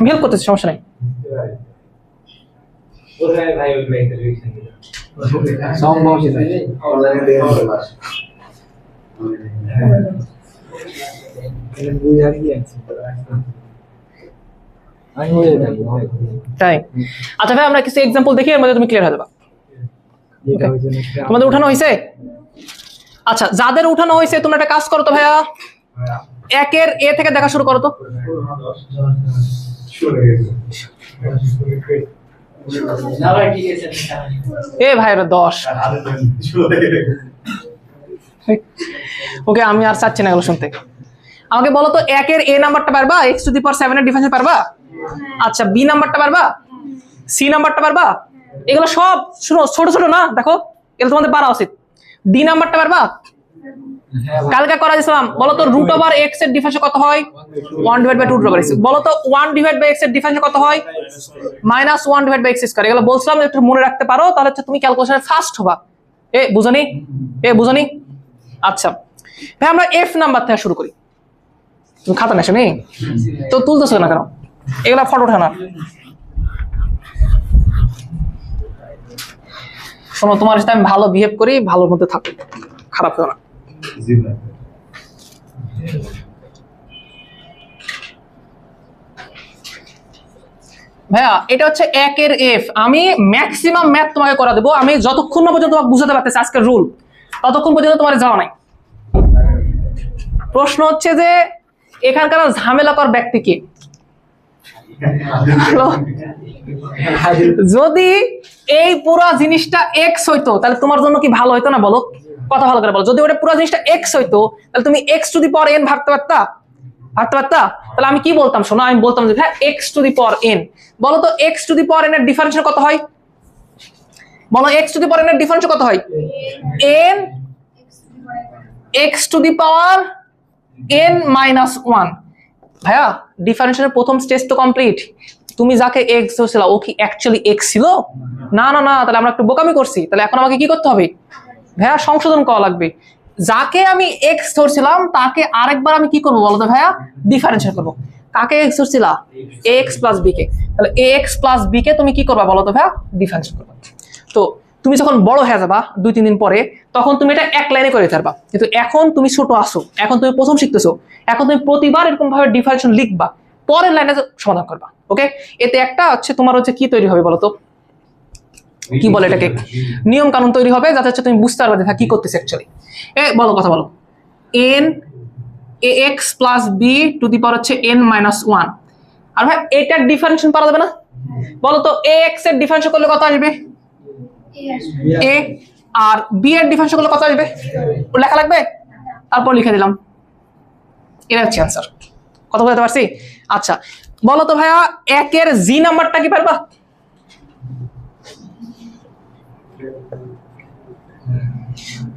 হেল্প করতেছি, সমস্যা নাই। সম্ভব তাই? আচ্ছা ভাই আমরা কিছু এক্সাম্পল দেখি, এর মধ্যে তুমি ক্লিয়ার হয়ে যাবে। তোমাদের উঠানো হয়েছে? আচ্ছা যাদের উঠানো হয়েছে তোমরা একটা কাজ করো তো ভাইয়া, একের এ থেকে দেখা শুরু করো তো। এ ভাইরা 10। ওকে আমি আর চাচ্ছি না এগুলো শুনতে। আমাকে বলো তো একের এ নাম্বারটা পারবা, x টু দি পাওয়ার 7 এর ডিফারেন্স পারবা? আচ্ছা বি নাম্বারটা পারবা? সি নাম্বারটা পারবা? এগুলো সব শুনো ছোট ছোট না, দেখো এগুলো তোমাদের পারা উচিত। ডি নাম্বারটা পারবা? কালকে করা দিয়েছিলাম। বলো তো রুট ওভার এক্স এর ডিফারেন্স কত হয়? 1 divide by 2 root over x. বলো তো 1 ডিভাইড বাই এক্স এর ডিফারেন্স কত হয়? -1 ডিভাইড বাই এক্স স্কয়ার। এগুলো বলছিলাম একটু মনে রাখতে পারো, তাহলে হচ্ছে তুমি ক্যালকুলেশনে ফাস্ট হবা। বুঝনি? বুঝনি? আচ্ছা ভাই আমরা এফ নাম্বার থেকে শুরু করি। তুমি খাতা নেছো নি তো তুলতেছো না কেন? এগুলা ফটো ওঠে না। শোনো তোমার সাথে আমি ভালো বিহেভ করি, ভালোর মধ্যে থাকো, খারাপ হও না। ভাইয়া এটা হচ্ছে একের এফ। আমি ম্যাক্সিমাম ম্যাথ তোমাকে করা দেবো, আমি যতক্ষণ না পর্যন্ত তোমাকে বুঝাতে পারতেছি আজকের রুল, ততক্ষণ পর্যন্ত তোমার যাওয়া নাই। প্রশ্ন হচ্ছে যে এখানকার ঝামেলাকর ব্যক্তি কে? যদি এই পুরো জিনিসটা এক্স হইতো তাহলে তোমার জন্য কি ভালো হইতো না? বলো, কথা ভালো করে বলো। যদি ওটা পুরো জিনিসটা এক্স হইতো তাহলে তুমি x to the power N ভাবতে পারতা? তাহলে আমি কি বলতাম শোনো, আমি বলতাম যে হ্যাঁ x to the power N. বলো তো x to the power N এর ডিফারেন্স কত হয়? বলো x to the power N এর ডিফারেন্স কত হয়? N x to the power N minus 1। ভাইয়া ডিফারেন্সিয়েশনের প্রথম স্টেজ তো কমপ্লিট। তুমি যাকে এক্স ধরছিল ও কি অ্যাকচুয়ালি এক্স ছিল? না না না, তাহলে আমরা একটু বোকামি করছি। তাহলে এখন আমাকে কি করতে হবে ভাইয়া? সংশোধন করা লাগবে। যাকে আমি এক্স ধরছিলাম তাকে আরেকবার আমি কি করবো বলতো ভাইয়া? ডিফারেন্সিয়েট করবো। কাকে এক্স ধরছিলা? এক্স প্লাস বি কে। তাহলে এক্স প্লাস বি কে তুমি কি করবা বলতো ভাইয়া? ডিফারেন্সিয়েট করবা। তো তুমি যখন বড় হয়ে যাবা 2-3 দিন পরে, তখন তুমি এটা এক লাইনে করে পারবা। কিন্তু এখন তুমি ছোট আসো, এখন তুমি প্রথম শিখতেছো, এখন তুমি প্রতিবার এরকম ভাবে ডিফারেন্সিয়েশন লিখবা, পরের লাইনে সমাধান করবা। ওকে, এতে একটা হচ্ছে তোমার হচ্ছে কি তৈরি হবে বলতো, কি বলে এটাকে, নিয়ম কানুন তৈরি হবে, যাতে হচ্ছে তুমি বুঝতে পারবে কি করতেছে অ্যাকচুয়ালি। বলো, কথা বলো। N a x plus b to the power হচ্ছে এন মাইনাস 1। আর ভাই এটার ডিফারেন্সিয়েশন পারা যাবে না? বলো তো এ এক্স এর ডিফারেন্সিয়েশন করলে কত আসবে? এ। আর বি এর ডিফারেন্সিয়েশন করলে কত আসবে? লেখা লাগবে? তারপর লিখে দিলাম। এটা হচ্ছে आंसर। কথা বলতে পারছি? আচ্ছা বলো তো ভাইয়া একের জি নাম্বারটা কি পারবা?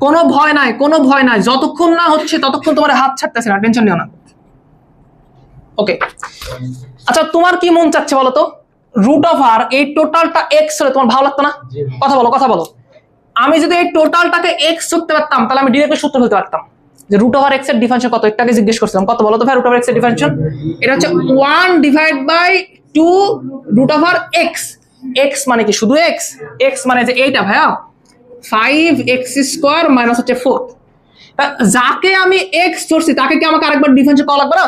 কোনো ভয় নাই, কোনো ভয় নাই, যতক্ষণ না হচ্ছে ততক্ষণ তোমার হাত ছাড়তেছে না, টেনশন নিও না। ওকে আচ্ছা তোমার কি মন চাচ্ছে বলো তো? রুট ওভার এই টোটালটা এক্স হলে তোমার ভালো লাগতো না? কথা বলো, কথা বলো। আমি যদি এই টোটালটাকে এক্স করতে পারতাম তাহলে আমি ডিরেক্টলি সূত্র বলতে পারতাম যে রুট ওভার এক্স এর ডিফারেন্স কত। একটাকে জিজ্ঞেস করছিলাম কত বলো তো ভাই রুট ওভার এক্স এর ডিফারেন্স? এটা হচ্ছে 1 divide by 2 root over x. X মানে কি শুধু এক্স? এক্স মানে যে এইটা ভাইয়া 5x স্কয়ার মাইনাস হচ্ছে 4। যাকে আমি এক্স ধরছি তাকে কি আমাকে আরেকবার ডিফারেন্স করা লাগবে না?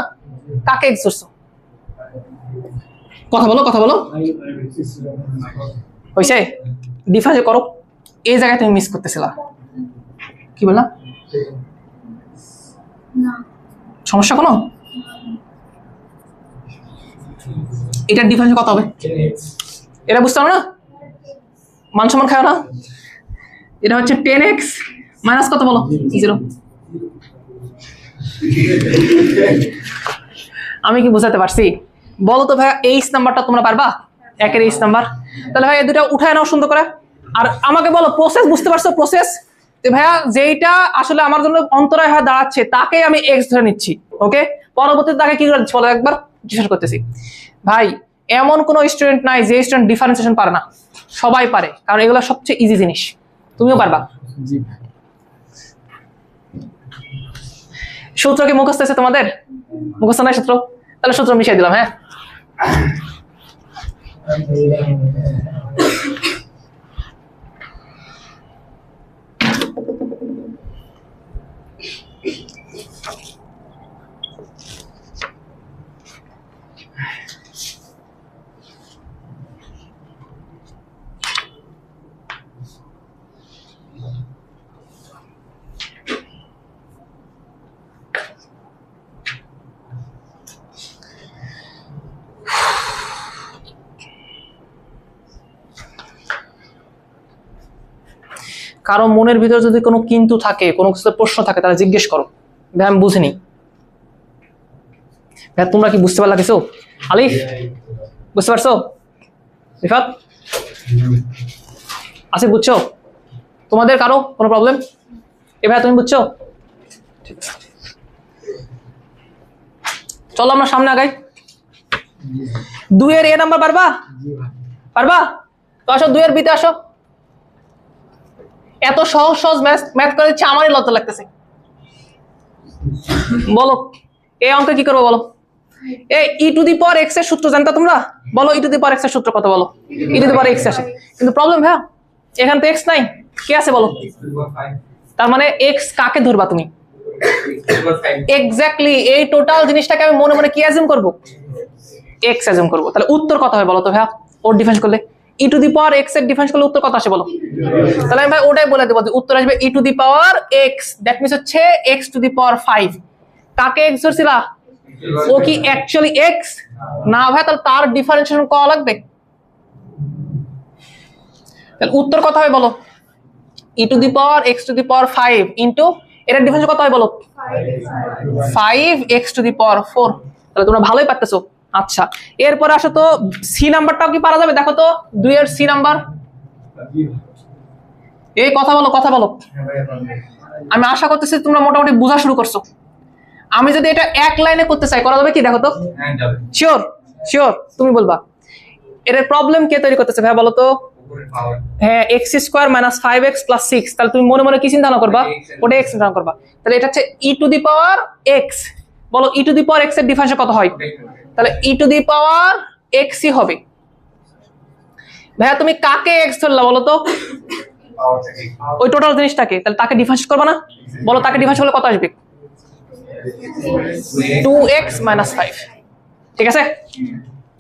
কাকে এক্স ধরছো? কথা বলো, কথা বলো। হইছে? ডিফারেন্স করো। এই জায়গায় তুমি মিস করতেছিলা। কি বললা? না সমস্যা কোনো? এটার ডিফারেন্স কত হবে? এটা বুঝতে পারো না? মান সমান খাও না? এটা হচ্ছে 10x মাইনাস কত বলো? 0। আমি কি বুঝাতে পারছি? বলো তো ভাই এইচ নাম্বারটা তোমরা পারবা? একের এইচ নাম্বার। তাহলে ভাই এই দুটো উঠায় নাও সুন্দর করে। আর আমাকে বলো প্রসেস বুঝতে পারছো? প্রসেস ভাইয়া যেইটা আসলে আমার জন্য অন্তরায় হয়ে দাঁড়াচ্ছে তাকে আমি এক্স ধরে নিচ্ছি। ওকে, পরবর্তীতে তাকে কি করে বলো একবার জিজ্ঞাসা করতেছি। ভাই এমন কোনো স্টুডেন্ট নাই যে স্টুডেন্ট ডিফারেন্সিয়েশন পারে না, সবাই পারে, কারণ এগুলো সবচেয়ে ইজি জিনিস। তুমিও পারবা। সূত্র কি মুখস্থ আছে তোমাদের? মুখস্থ নাই সূত্র? তাহলে সূত্র মিশিয়ে দিলাম। হ্যাঁ কারো মনের ভিতরে যদি কোনো কিন্তু থাকে, কোনো কিছু প্রশ্ন থাকে, তাহলে জিজ্ঞেস করো। ভাই আমি বুঝিনি। ভাই তোমরা কি বুঝতে পারলা কিছু? আলিফ বুঝতে পারছো? রিফাত আসিফ বুঝছো? তোমাদের কারো কোনো প্রবলেম? এ ভাই তুমি বুঝছো? ঠিক আছে, চলো আমরা সামনে আগাই। 2 এর এ নাম্বার পারবা? পারবা? তো আসো 2 এর বিতে আসো। এত সহজ সহজ ম্যাথ করে দিচ্ছে, আমারই লজ্জা লাগতেছে। বলো এই অঙ্কে কি করবো বলো? এই ই টু দি পাওয়ার এক্স এর সূত্র জানতা তোমরা? বলো e to the power x এর সূত্র কত? বলো e to the power x আসে, কিন্তু প্রবলেম ভাইয়া এখানে তো এক্স নাই। কে আছে বলো? তার মানে এক্স কাকে ধরবা তুমি? এক্স্যাক্টলি এই টোটাল জিনিসটাকে আমি মনে মনে কি অ্যাজিউম করব? এক্স অ্যাজিউম করব। তাহলে উত্তর কত হয় বলো তো ভাইয়া? ওর ডিফারেন্স করলে ই টু দি পাওয়ার এক্স এর ডিফারেন্স করলে উত্তর কত আসে বলো? তাহলে আমি ভাই ওটাই বলে দেবো যে উত্তর আসবে e to the power x, that means হচ্ছে এক্স টু দি পাওয়ার 5। কাকে এক্স ধরছিলা? ও কি অ্যাকচুয়ালি এক্স না ভাই? তাহলে তার ডিফারেন্সিয়েশন করা লাগবে। তাহলে উত্তর কত হবে বলো? E to the power x to the power 5 into এটার ডিফারেন্স কত হয় বলো? 5x টু দি পাওয়ার 4। তাহলে তোমরা ভালোই পারতেছো। আচ্ছা এরপর আসো তো সি নাম্বারটাও কি পারা যাবে? দেখো তো 2 এর সি নাম্বার। এই কথা বলো, কথা বলো। আমি আশা করতেছি তোমরা মোটামুটি বোঝা শুরু করছো। আমি যদি এটা এক লাইনে করতে চাই, করা যাবে কি? দেখো তো। শিওর শিওর তুমি বলবা। এর প্রবলেম কে তৈরি করতেছে ভাই বলো তো? হ্যাঁ x square minus 5x plus 6। তাহলে তুমি মনে মনে কি চিন্তা করবা? ওটা এক্স চিন্তা করবা। তাহলে এটা হচ্ছে e to the power x. বলো e to the power x এর ডিফারেন্স কত হয়? তাহলে ই টু দি পাওয়ার এক্সই হবে। ভাইয়া তুমি কাকে এক্স ধরলা বলো তো? ওই টোটাল জিনিসটাকে। তাহলে তাকে ডিফারেন্স করবা না? বলো তাকে ডিফারেন্স করলে কত আসবে? 2x minus 5। ঠিক আছে,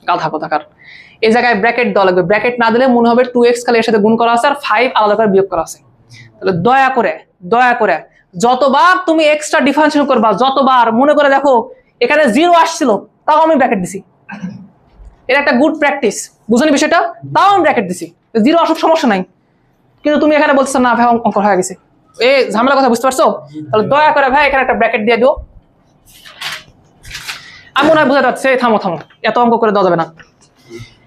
গাধা কোথাকার। এই জায়গায় ব্র্যাকেট দেওয়া লাগবে। ব্র্যাকেট না দিলে মনে হবে 2x খালি এর সাথে গুণ করা আছে আর 5 আলাদা করে বিয়োগ করা আছে। তাহলে দয়া করে দয়া করে যতবার তুমি এক্সট্রা ডিফারেন্সিয়েশন করবা, যতবার মনে করে দেখো এখানে 0 আসছিল তাও আমি ব্র্যাকেট দিছি। এটা একটা গুড প্র্যাকটিস, বুঝনি বিষয়টা? তাও আমি ব্র্যাকেট দিছি, 0 আসুক সমস্যা নাই। কিন্তু তুমি এখানে বলছো না ভাই অঙ্ক হয়ে গেছে, এই ঝামেলা কথা বুঝতে পারছো? তাহলে দয়া করে ভাই এখানে একটা ব্র্যাকেট দিয়ে দিও। আমি মনে হয় বুঝাতে পারছি। থামো থামো, এত অঙ্ক করে দেওয়া যাবে না।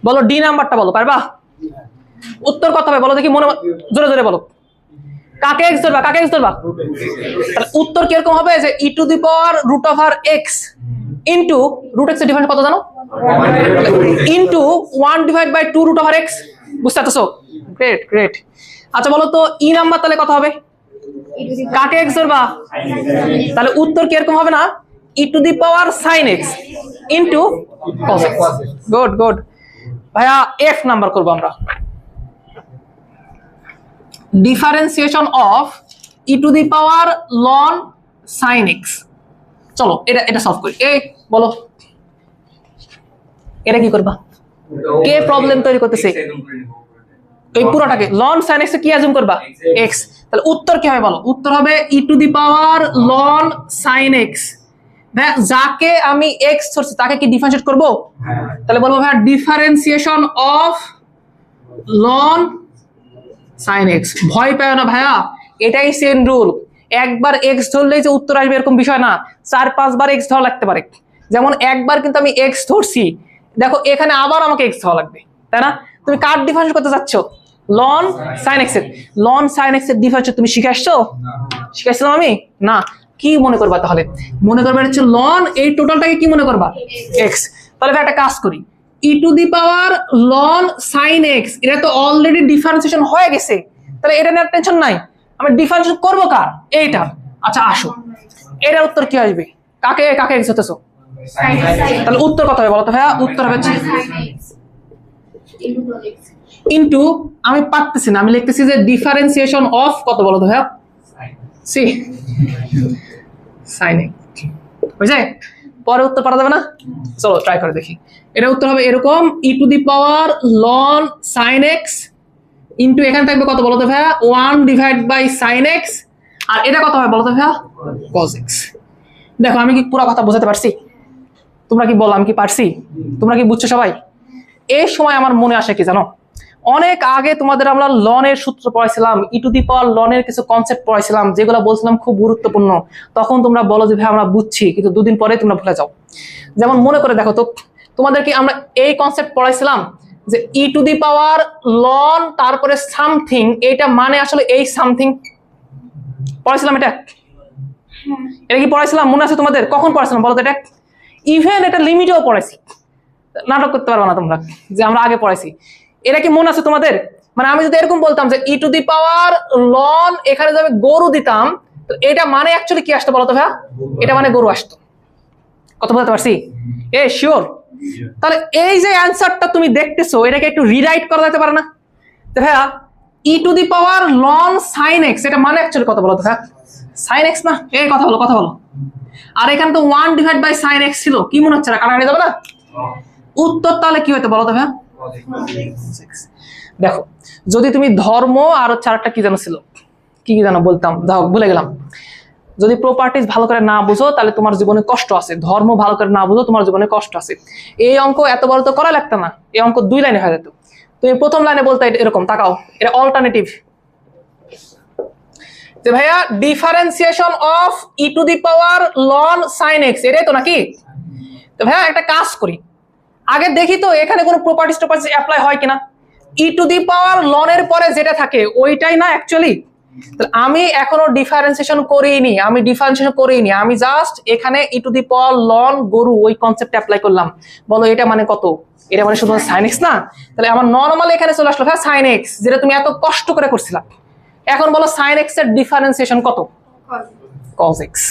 বলো ডি নাম্বারটা বলো, পারবা? উত্তর কত হবে বলো দেখি, মনে জোরে জোরে বলো। কাকে এক্স ধরবা? কাকে এক্স ধরবা? তাহলে উত্তর কিরকম হবে? যে e to the power root over x into root x এর ডিফারেন্স কত জানো? Into 1 divide by 2 root over x. বুঝতে পারছো? Great great. আচ্ছা বলো তো ই নাম্বার তাহলে কত হবে? কাকে এক্স ধরবা? তাহলে উত্তর কিরকম হবে না? E to the power sine x into cos x. Good good. ভাইয়া এফ নাম্বার করবো আমরা। Differentiation of e to the power ln sine x. চলো এটা এটা সলভ করি। এই বলো এটা কি করবা? কে প্রবলেম তৈরি করতেছে? এই পুরোটাকে লন সাইন এক্স কি অ্যাজুম করবা? এক্স। তাহলে উত্তর কি হবে বলো? উত্তর হবে e to the power ln sine x. ভাইয়া যাকে আমি এক্স ধরছি তাকে কি ডিফারেন্সিয়েট করব? তাহলে বলবো ভাইয়া differentiation of loan sine x. ভয় পায় না ভাইয়া, এটাই চেইন রুল। একবার এক্স ধরলেই যে উত্তর আসবে এরকম বিষয় না, 4-5 বার এক্স ধরা লাগতে পারে। যেমন একবার কিন্তু আমি এক্স ধরছি, দেখো এখানে আবার আমাকে এক্স ধরা লাগবে, তাই না? তুমি কার ডিফারেন্স করতে চাচ্ছ? লন সাইন এক্স এর। লন সাইন এক্স এর ডিফারেন্স তুমি শিখে আসছো? শিখাইছিলাম আমি না? কি মনে করবা তাহলে? মনে করবা হচ্ছে লন, এই টোটালটাকে কি মনে করবা? এক্স। তাহলে একটা কাজ করি, e to the power ln sine x, এটা তো অলরেডি ডিফারেন্সিয়েশন হয়ে গেছে, তাহলে এটা নিয়ে টেনশন নাই। আমি ডিফারেন্সিয়েশন করবো কার? এইটা। আচ্ছা আসো, এটার উত্তর কি আসবে? কাকে কাকে এক্স হতেছো? তাহলে উত্তর কত হবে বলো তো ভাইয়া? উত্তর হবে ইনটু, আমি পারতেছি না, আমি লিখতেছি যে ডিফারেন্সিয়েশন অফ কত বলো তো ভাইয়া? সি সাইন এক্স। বুঝছে? পরে উত্তর পারা যাবে না? চলো ট্রাই করে দেখি। এটা উত্তর হবে এরকম, e to the power ln sine x into এখানে থাকবে কত বলতো ভাইয়া? 1 ডিভাইড বাই সাইন এক্স। আর এটা কত হবে বলতো ভাইয়া? Cos x. দেখো আমি কি পুরো কথা বোঝাতে পারছি? তোমরা কি বলো আমি কি পারছি? তোমরা কি বুঝছো সবাই? এই সময় আমার মনে আসে কি জানো? অনেক আগে তোমাদের আমরা লনের সূত্র পড়াইছিলাম, ই টু দি পাওয়ার লনের কিছু কনসেপ্ট পড়াইছিলাম যেগুলো বলছিলাম খুব গুরুত্বপূর্ণ। তখন তোমরা বলো যে ভাই আমরা বুঝছি, কিন্তু দুদিন পরে তোমরা ভুলে যাও। যেমন মনে করে দেখো তো, তোমাদেরকে আমরা এই কনসেপ্ট পড়াইছিলাম যে e to the power loan তারপরে সামথিং, এটা মানে আসলে এই সামথিং পড়াইছিলাম। এটা কি পড়াইছিলাম? মনে আছে তোমাদের? কখন পড়াইছিলাম বলো তো এটা? ইভেন এটা লিমিটেও পড়াইছি, নাটক করতে পারবো না তোমরা যে আমরা আগে পড়াইছি। এটা কি মনে আছে তোমাদের? মানে আমি যদি এরকম বলতাম যে e to the power loan, এখানে যদি আমি গরু দিতাম, তো এটা মানে অ্যাকচুয়ালি কি আসতো বলো তো ভাইয়া? এটা মানে গরু আসতো। কত বলতে পারছি? শিওর? তাহলে এই যে অ্যান্সারটা তুমি দেখতেছো, এটাকে একটু রিরাইট করা যেতে পারে না? তো ভাইয়া e to the power ln sine x, এটা মানে অ্যাকচুয়ালি কত বলো তো ভাইয়া? সাইন এক্স না? এই কথা বলো, কথা বলো। আর এখানে তো 1 ডিভাইড বাই সাইন এক্স ছিল, কি মনে হচ্ছে না কাটাকাটি যাবে না? উত্তর তাহলে কি হইতো বলো তো ভাইয়া? দেখো, যদি তুমি ধর্ম আর হচ্ছে আরেকটা কি জানো ছিল, কি জানো বলতাম, দেখো ভুলে গেলাম। যদি প্রপার্টিজ ভালো করে না বুঝো তাহলে তোমার জীবনে কষ্ট আছে, ধর্ম ভালো করে না বুঝো তোমার জীবনে কষ্ট আছে। এই অঙ্ক এত বড় তো করা লাগতো না, এই অঙ্ক 2 লাইনে হয়ে যেত। তুমি প্রথম লাইনে বলতে এরকম তাকাও, এটা অল্টারনেটিভ যে ভাইয়া differentiation of e to the power ln sine x, এটাই তো নাকি? তো ভাইয়া একটা কাজ করি, আগে দেখি তো এখানে কোনো প্রপার্টিজ টপার্টিজ অ্যাপ্লাই হয় কিনা। ই টু দি পাওয়ার লনের পরে যেটা থাকে ওইটাই না অ্যাকচুয়ালি? আমি এখনো ডিফারেন্সিয়েশন করিনি, আমি জাস্ট এখানে ই টু দি পাওয়ার লন গরু ওই কনসেপ্ট অ্যাপ্লাই করলাম। বলো এটা মানে কত? এটা মানে শুধু সাইন এক্স না? তাহলে আমার নরমাল এখানে চলে আসলো হ্যাঁ সাইন এক্স, যেটা তুমি এত কষ্ট করে করছিলা। এখন বলো সাইন এক্স এর ডিফারেন্সিয়েশন কত? Cos x.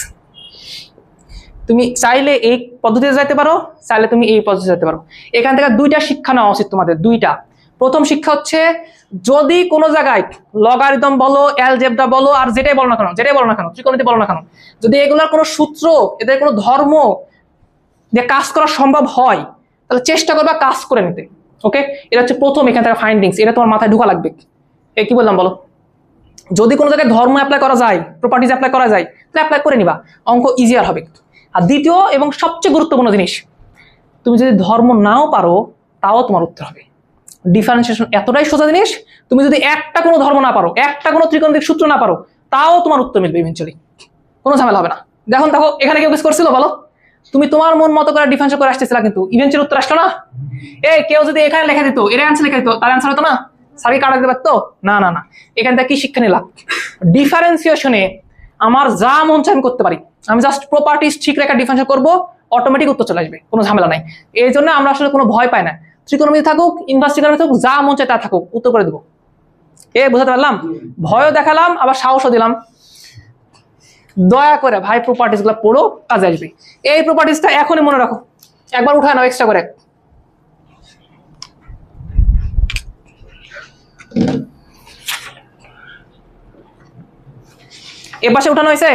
তুমি চাইলে এই পদ্ধতিতে যেতে পারো, চাইলে তুমি এই পদ্ধতিতে যেতে পারো। এখান থেকে 2টা শিক্ষা নেওয়া উচিত তোমাদের, 2টা। প্রথম শিক্ষা হচ্ছে, যদি কোনো জায়গায় লগারিদম বলো, অ্যালজেব্রা বলো, আর যেটাই বলো না কেন, ত্রিকোণমিতি বলো না কেন, যদি এগুলোর কোনো সূত্র, এদের কোনো ধর্ম দিয়ে কাজ করা সম্ভব হয়, তাহলে চেষ্টা করবা কাজ করে নিতে। ওকে, এটা হচ্ছে প্রথম এখান থেকে ফাইন্ডিংস, এটা তোমার মাথায় ঢোকা লাগবে। কি বললাম বলো? যদি কোনো জায়গায় ধর্ম অ্যাপ্লাই করা যায়, প্রপার্টিজ অ্যাপ্লাই করা যায়, তাহলে অ্যাপ্লাই করে নিবা, অঙ্ক ইজিয়ার হবে। আর দ্বিতীয় এবং সবচেয়ে গুরুত্বপূর্ণ জিনিস, তুমি যদি ধর্ম নাও পারো তাও তোমার উত্তর হবে। ডিফারেন্সিয়েশন এতটাই সোজা জিনিস, তুমি যদি একটা কোনো ধর্ম না পারো, একটা কোনো ত্রিকোণমিতিক সূত্র না পারো, তাও তোমার উত্তর মিলবে ইভেন্চুয়ালি, কোনো ঝামেলা হবে না। দেখো দেখো এখানে কেউ কিছু করছিল বলো? তুমি তোমার মন মতো করে ডিফারেন্স করে আসতেছিলা, কিন্তু ইভেন্চুয়ালি উত্তর আসলো না। কেউ যদি এখানে লেখা দিত, এর অ্যান্সার লেখা দিত, তার অ্যান্সার হতো না? সারি কাটা দিতে পারতো না? না না, এখান থেকে কি শিক্ষা নিলাম? ডিফারেন্সিয়েশনে আমার যা মন চাই আমি করতে পারি, আমি জাস্ট প্রপার্টিজ ঠিক রেখা ডিফারেন্স করবো, অটোমেটিক উত্তর চলে আসবে, কোনো ঝামেলা নাই। এই জন্য আমরা আসলে কোনো ভয় পাই না, ত্রিকোণমিতি থাকুক, ইনভার্স ত্রিকোণমিতি থাকুক, যা মন চায় তা থাকুক, উত্তর করে দেবো। বুঝাতে পারলাম? ভয়ও দেখালাম, আবার সাহসও দিলাম। দয়া করে ভাই প্রপার্টিজ গুলো পড়ো, কাজে আসবে। এই প্রপার্টিজটা এখনই মনে রাখো, একবার উঠায় নাও এক্সট্রা করে। এ পাশে উঠানো হয়েছে?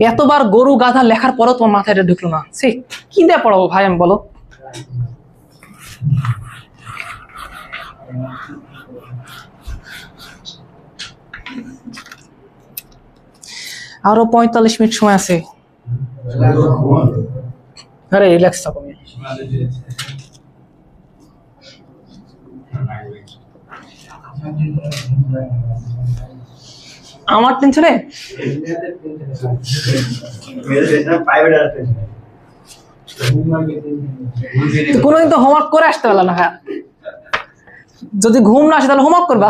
এতবার গরু গাধা লেখার পরও তোমার মাথায় এটা ঢুকলো না, সে কি দিয়ে পড়াবো ভাই আমি বলো? আরো 45 মিনিট সময় আছে। আরে রিল্যাক্স থাকো। আমার টেনশনে কোনোদিন তো হোমওয়ার্ক করে আসতে পারলাম না। হ্যাঁ, যদি ঘুম না আসে তাহলে হোমওয়ার্ক করবা।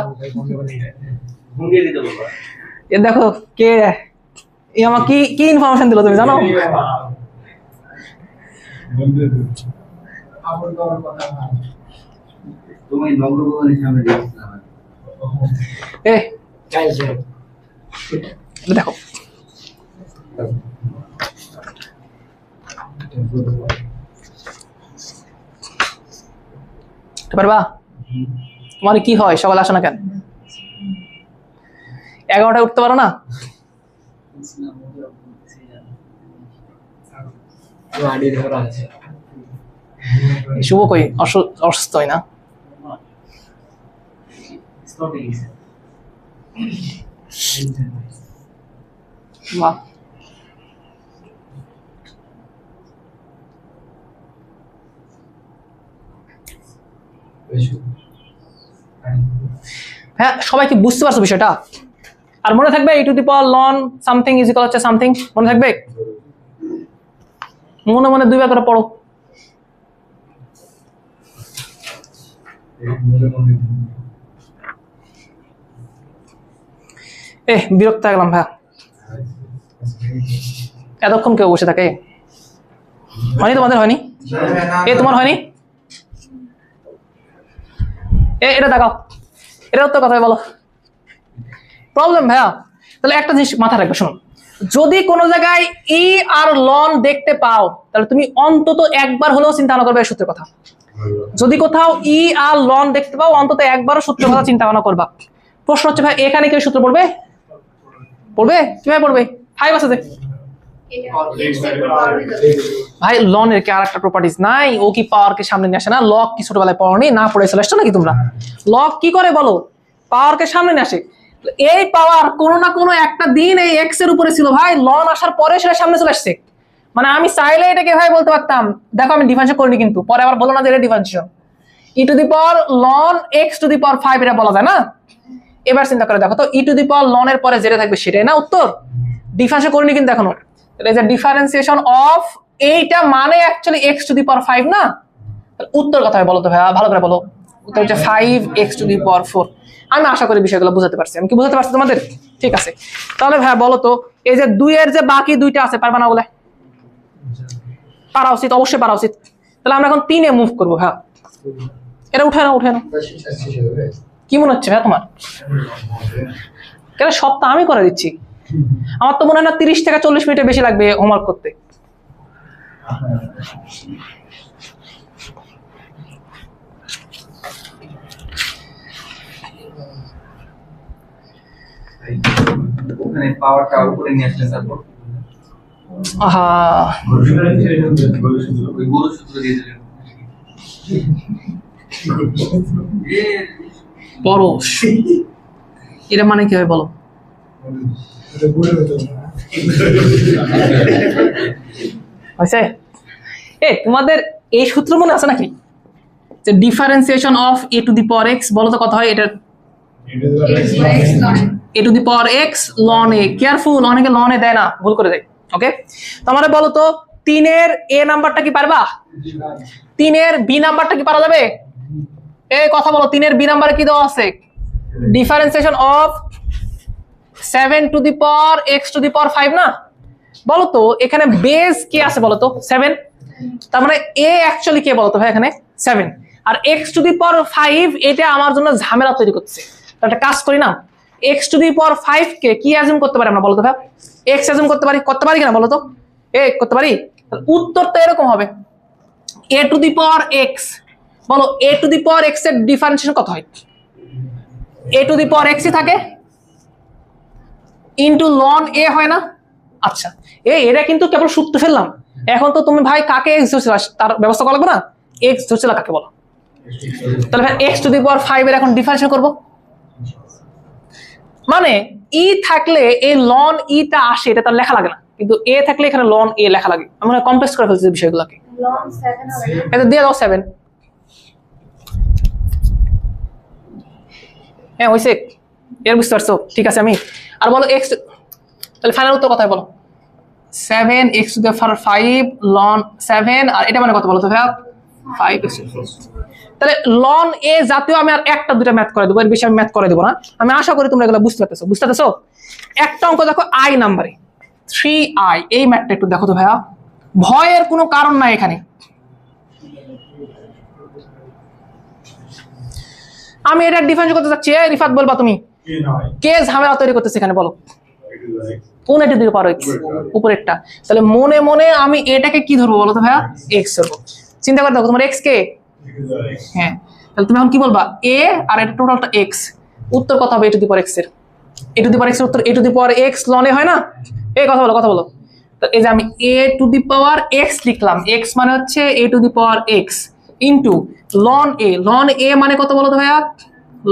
দেখো কে আমার কি কি ইনফরমেশন দিল তুমি জানো? দেখো পারবা? তোমার কি হয়, সকালে আসো না কেন? 11টায় উঠতে পারো না? শুভ কই অসুস্থ হয় না? বাহ, হ্যাঁ, সবাই কি বুঝতে পারছো বিষয়টা? আর মনে থাকবে e two the power loan something is equal হচ্ছে সামথিং, মনে থাকবে? মনে মনে দুইবার করে পড়ো। বিরক্ত গেলাম ভাইয়া, এতক্ষণ কেউ বসে থাকে। হয়নি তোমাদের? হয়নি? তোমার হয়নি? এটা দেখাও, এটা তো কথা বলো। প্রবলেম ভাইয়া, তাহলে একটা জিনিস মাথা রাখবে, শোনো, যদি কোনো জায়গায় ই আর লন দেখতে পাও তাহলে তুমি অন্তত একবার হলেও চিন্তা ভাবনা করবে এই সূত্রের কথা। যদি কোথাও ই আর লন দেখতে পাও অন্তত একবারও সূত্রের কথা চিন্তা ভাবনা করবা। প্রশ্ন হচ্ছে ভাই এখানে কেউ সূত্র পড়বে? পড়বে? কিভাবে পড়বে? 5 আছে যে ভাই, লনের কি আর একটা প্রপার্টিজ নাই? ও কি পাওয়ারকে সামনে নিয়ে আসে না? লগ কি ছোটবেলায় পড়নি? না পড়ে চলে আসছো নাকি তোমরা? লগ কি করে বলো? পাওয়ারকে সামনে নিয়ে আসে। এই পাওয়ার কোনো না কোনো একটা দিন এই এক্স এর উপরে ছিল ভাই, লন আসার পরে সেটা সামনে চলে আসছে। মানে আমি চাইলে এটাকে ভাই বলতে পারতাম, দেখো আমি ডিফারেন্সিয়েট করিনি কিন্তু, পরে আবার বলো না যে এটা differentiation. E to the power ln x to the power 5 এটা বলা যায় না? এবার চিন্তা করে দেখো তো, ই টু দি পাওয়ার লন এর পরে যেটা থাকবে সেটাই না উত্তর? ডিফারেন্সিয়েট করিনি কিন্তু এখনো। তাহলে যে ডিফারেন্সিয়েশন অফ এইটা মানে actually x to the power 5 না? উত্তর কথা বলো তো ভাইয়া, ভালো করে বলো। উত্তর হচ্ছে 5x টু দি পাওয়ার 4। আমি আশা করি বিষয়গুলো বুঝাতে পারছি। আমি কি বুঝাতে পারছি তোমাদের? ঠিক আছে, তাহলে ভাইয়া বলো তো, এই যে 2 এর যে বাকি দুইটা আছে, পারবা না বলে? পারা উচিত, অবশ্যই পারা উচিত। তাহলে আমরা এখন 3 এ মুভ করবো। হ্যাঁ, এটা উঠে না, উঠে না। কি মনে হচ্ছে ভাইয়া তোমার? কেন সবটা আমি করে দিচ্ছি? আমার তো মনে হয় না 30 থেকে 40 মিনিটের বেশি লাগবে হোমওয়ার্ক করতে। পাওয়ারটা উপরে নিয়ে আসলেন তারপর পরশ, এটা মানে কি হয় বলো? হয়েছে? তোমাদের এই সূত্র মনে আছে নাকি? যে differentiation of a to the power x, বলো তো কত হয় এটা? A to the power x ln a. Careful, অনেকে লন এ দেয় না, ভুল করে দেয়। ওকে, তোমারে বলো তো 3 এর এ নাম্বারটা কি পারবা? 3 এর বি নাম্বারটা কি পারা যাবে? এই কথা বলো, 3 এর বি নাম্বারে কি দেওয়া আছে? Differentiation of 7 to the power x to the power 5 না? বলো তো এখানে বেস কি আছে বলো তো? 7। তার মানে এ অ্যাকচুয়ালি কে বলো তো ভাই এখানে? 7। আর এক্স টু দি পাওয়ার 5 এটা আমার জন্য ঝামেলা তৈরি করছে। একটা কাজ করি না, এক্স টু দি পাওয়ার 5 কে কি অ্যাজুম করতে পারি আমরা বলো তো ভাই? এক্স অ্যাজুম করতে পারি কিনা বলো তো? করতে পারি। উত্তর তো এরকম হবে, এ টু দি পাওয়ার এক্স। বলো এ টু দি পাওয়ার এক্স এর ডিফারেন্সিয়েশন কত হয়? এ টু দি পাওয়ার এক্সই থাকে ইনটু লন এ হয় না? আচ্ছা, এটা কিন্তু কেবল সূত্র ফেললাম। এখন তো তুমি ভাই কাকে এক্স ধরছিল তার ব্যবস্থা করা লাগবে না? এক্স ধরছিল কাকে বলো? তাহলে ভাই এক্স টু দি পাওয়ার 5 এর এখন ডিফারেন্সিয়েশন করব। মানে ই থাকলে এই লন ইটা আসে, এটা তার লেখা লাগে না, কিন্তু এ থাকলে এখানে লন এ লেখা লাগে। আমরা কমপ্লেক্স করে ফেলছি বিষয়গুলোকে। লন 7 হবে, এটা দিয়ে দাও 7। হ্যাঁ হইছে, এর বুঝতে পারছো? ঠিক আছে, আমি আর বলো এক্স, তাহলে ফাইনাল উত্তর কথাই বলো। 7x two the power 5 loan 7, আর এটা মানে কত বলো তো ভাই? 5x। তাহলে লন এ জাতীয় আমি আর একটা দুটা ম্যাথ করে দেবো, এর বেশি আমি ম্যাথ করে দেবো না। আমি আশা করি তোমরা এগুলো বুঝতে পারতেছো। একটা অঙ্ক দেখো আই নাম্বারে 3i, এই ম্যাথটা একটু দেখো তো ভাইয়া, ভয়ের কোনো কারণ নাই এখানে। আমি এটা ডিফারেন্স করতে চাচ্ছি, রিফাত বলবা তুমি কে ঝামেলা তৈরি করতেছে এখানে বলো? কোন এটা দিতে পারো? উপরেরটা। তাহলে মনে মনে আমি এটাকে কি ধরবো বলো তো ভাইয়া? এক্স ধরবো। চিন্তা করে দেখো তোমার এক্স কে? হ্যাঁ, তাহলে তুমি এখন কি বলবা? এ আর এটা টোটালটা এক্স। উত্তর কত হবে? এ টু দি পাওয়ার এক্স এর। এ টু দি পাওয়ার এক্স এর উত্তর এ টু দি পাওয়ার এক্স লনে হয় না? কথা বলো। তো এই যে আমি a to the power x লিখলাম, এক্স মানে হচ্ছে a to the power x into ln a. Ln a মানে কত বলো তো ভাইয়া?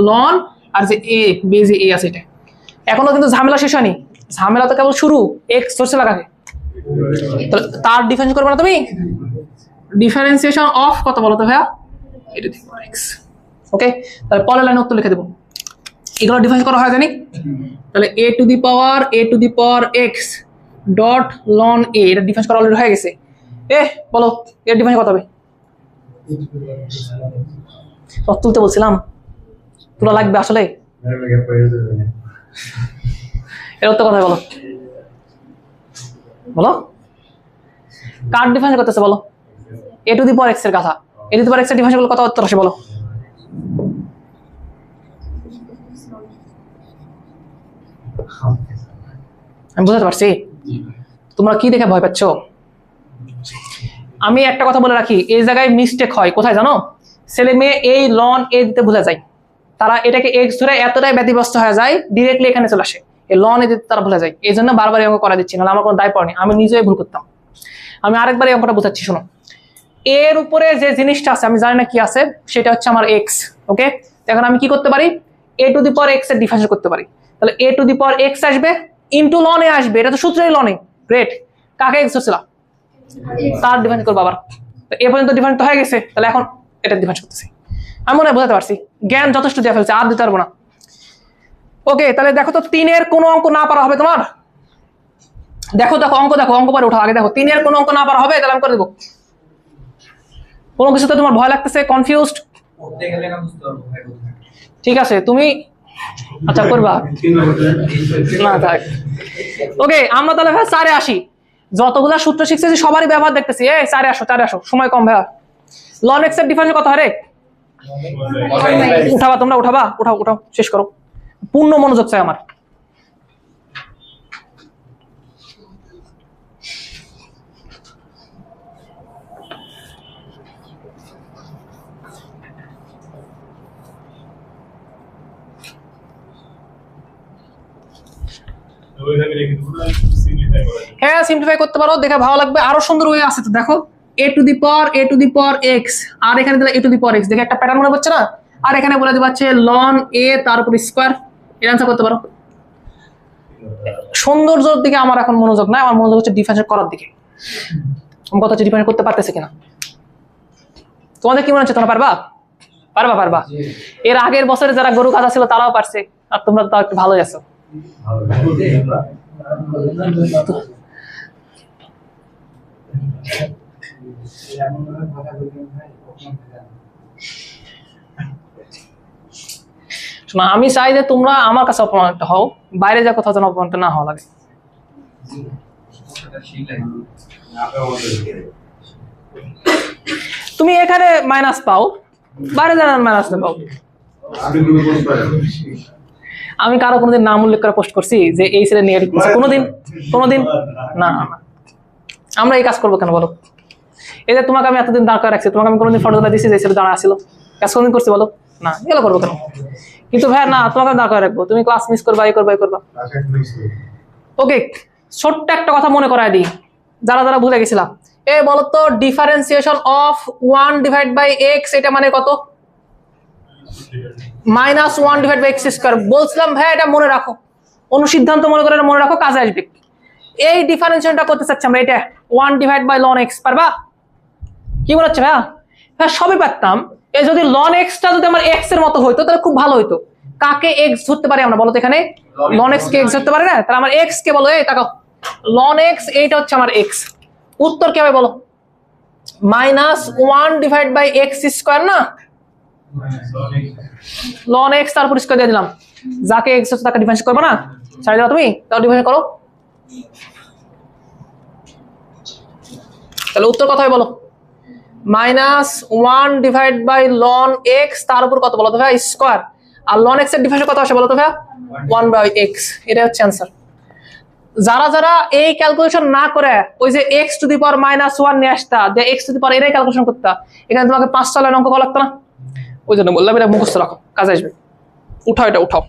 লন আর যে এ বেজে এ আছে এটা। এখনো কিন্তু ঝামেলা শেষ হয়নি, ঝামেলা তো কেবল শুরু। এক্স ধরছে লাগাকে, তার ডিফারেন্স করবে না তুমি? ডিফারেন্সিয়েশন অফ কত বলো তো ভাইয়া? এটা এক্স। ওকে, তাহলে পরের লাইনে উত্তর লিখে দেবো। এগুলো ডিফারেন্স করা হয় জানি, তাহলে a to the power x dot ln a, এটা ডিফারেন্স করা অলরেডি হয়ে গেছে। বলো এর ডিফারেন্স কত হবে? তুলতে বলছিলাম, তোলা লাগবে আসলে। এর উত্তর কথা বলো, বলো কার ডিফারেন্স করতেছে বলো? a to the power x এর কথা, a to the power x এর ডিফারেন্স কত উত্তর আসে বলো? আমি বুঝতে পারছি তোমরা কি দেখে ভয় পাচ্ছ। আমি একটা কথা বলে রাখি, এই জায়গায় মিস্টেক হয় কোথায় জানো? ছেলে মেয়ে এই লন এ দিতে ভুলে যায়, তারা এটাকে এক্স ধরে এতটাই ব্যতিব্যস্ত হয়ে যায়, ডিরেক্টলি এখানে চলে আসে, এই লন এ দিতে তারা ভুলে যায়। এই জন্য বারবার এই অঙ্ক করা দিচ্ছি, নাহলে আমার কোনো দায় পড়েনি, আমি নিজেই ভুল করতাম। আমি আরেকবার এই অঙ্কটা বোঝাচ্ছি, শোনো। এর উপরে যে জিনিসটা আছে আমি জানি না কি আছে, সেটা হচ্ছে আমার এক্স। ওকে, এখন আমি কি করতে পারি? a to the power x এর ডিফারেন্স করতে পারি। তাহলে a to the power x আসবে ইনটু লন এ আসবে, এটা তো সূত্রেই লন এ। গ্রেট, কাকে x হচ্ছিল তার ডিফারেন্স করবো আবার। এ পর্যন্ত ডিফারেন্স তো হয়ে গেছে, তাহলে এখন এটা ডিফারেন্স করতেছি। আমি মনে হয় বোঝাতে পারছি, জ্ঞান যথেষ্ট দিয়ে ফেলছে, আর দিতে পারবো না। ওকে, তাহলে দেখো তো 3 এর কোনো অঙ্ক না পারা হবে তোমার? দেখো অঙ্ক পরে উঠাও, আগে দেখো 3 এর কোনো অঙ্ক না পারা হবে, তাহলে আমি করে দেবো। কোনো কিছুতে তোমার ভয় লাগতেছে, কনফিউজড? ঠিক আছে, তুমি আচ্ছা করবা না থাক। ওকে, আমরা তাহলে ভাই 4 এ আসি। যতগুলা সূত্র শিখতেছি সবারই ব্যবহার দেখতেছি। 4 এ আসো, সময় কম ভাইয়া। লন এক্স এর ডিফারেন্স কত হয় রে? উঠাবা তোমরা, উঠাও, শেষ করো। পূর্ণ মনোযোগ চাই আমার। হ্যাঁ, সিম্পলিফাই করতে পারো, দেখে ভালো লাগবে। আরো সুন্দর ওয়ে আছে তো, দেখো a to the power x, আর এখানে দিলে a to the power x, দেখে একটা প্যাটার্ন মনে পড়ছে না? আর এখানে বলে দিবা হচ্ছে লন a তার উপর স্কয়ার, এর आंसर করতে পারো। সৌন্দর্যের দিকে আমার এখন মনোযোগ না, আমার মনোযোগ হচ্ছে ডিফারেন্স করার দিকে। আমি কথা হচ্ছে ডিফারেন্স করতে পারতেছে কিনা। তোমাদের কি মনে হচ্ছে তোমরা পারবা? এর আগের বছরে যারা গরু কাটা ছিল তারাও পারছে, আর তোমরা তো একটু ভালোই আছো। আমি চাই যে তোমরা আমার কাছে অপমানিত হও, বাইরে যা কোথাও যেন অপমানিত না হওয়া লাগে। তুমি এখানে মাইনাস পাও, বাইরে যেন মাইনাস না পাও। আমি কারো কোনোদিন নাম উল্লেখ করে পোস্ট করছি যে এই ছেলে নেগেটিভ? কোনোদিন না। আমরা এই কাজ করবো কেন বলো? এই যে তোমাকে আমি এতদিন দাঁড় করে রাখছি, তোমাকে আমি কোনোদিন ফটো দিচ্ছি যে ছেলে দাঁড়া আসছিল? কাজ কোনোদিন করছি বলো? না, এগুলো করবো কেন? কিন্তু ভাই না, তোমাকে দাঁড় করে রাখবো, তুমি ক্লাস মিস করবা, এই করবা। ওকে, ছোট্ট একটা কথা মনে করায় দিই, যারা ভুলে গেছিলাম। বলতো ডিফারেন্সিয়েশন অফ 1/x, এটা মানে কত? -1/x²। বলছিলাম ভাই এটা মনে রাখো, অনুসিদ্ধান্ত মনে করে মনে রাখো, কাজে আসবে। এই ডিফারেন্সিয়েশনটা করতে চাচ্ছি আমরা, এটা 1/ln x, পারবা? কি মনে হচ্ছে ভাইয়া? হ্যাঁ, সবই পারতাম। এই যদি ln x টা যদি আমার x এর মতো হইতো তাহলে খুব ভালো হইতো। কাকে x ধরতে পারি আমরা বলো তো? এখানে ln x কে x ধরতে পারি না, তাহলে আমার x কে বলো, এই তাকাও, ln x, এইটা হচ্ছে আমার x। উত্তর কি হবে বলো? -1/x² না? ln x তারপর স্কয়ার দিয়ে দিলাম, যাকে x হচ্ছে তাকে ডিফারেন্স করবে না, ছাড়ে দাও তুমি, তাও ডিফারেন্স করো। তাহলে উত্তর কত হয় বলো? -1/ln x তার উপর কত বলো তো ভাই? স্কয়ার। আর ln x এর ডিফারেন্স কত আসে বলো তো ভাই? 1/x। এটা হচ্ছে आंसर। যারা এই ক্যালকুলেশন না করে ওই যে x টু দি পাওয়ার -1 নিয়ে আসতা, যে x টু দি পাওয়ার এর ক্যালকুলেশন করতা, এখানে তোমাকে 5টা লাইন অঙ্ক করা লাগতো না? ওই জন্য বললাম এটা মুখস্থ রাখো, কাজে আসবে। উঠাও এটা, উঠাও।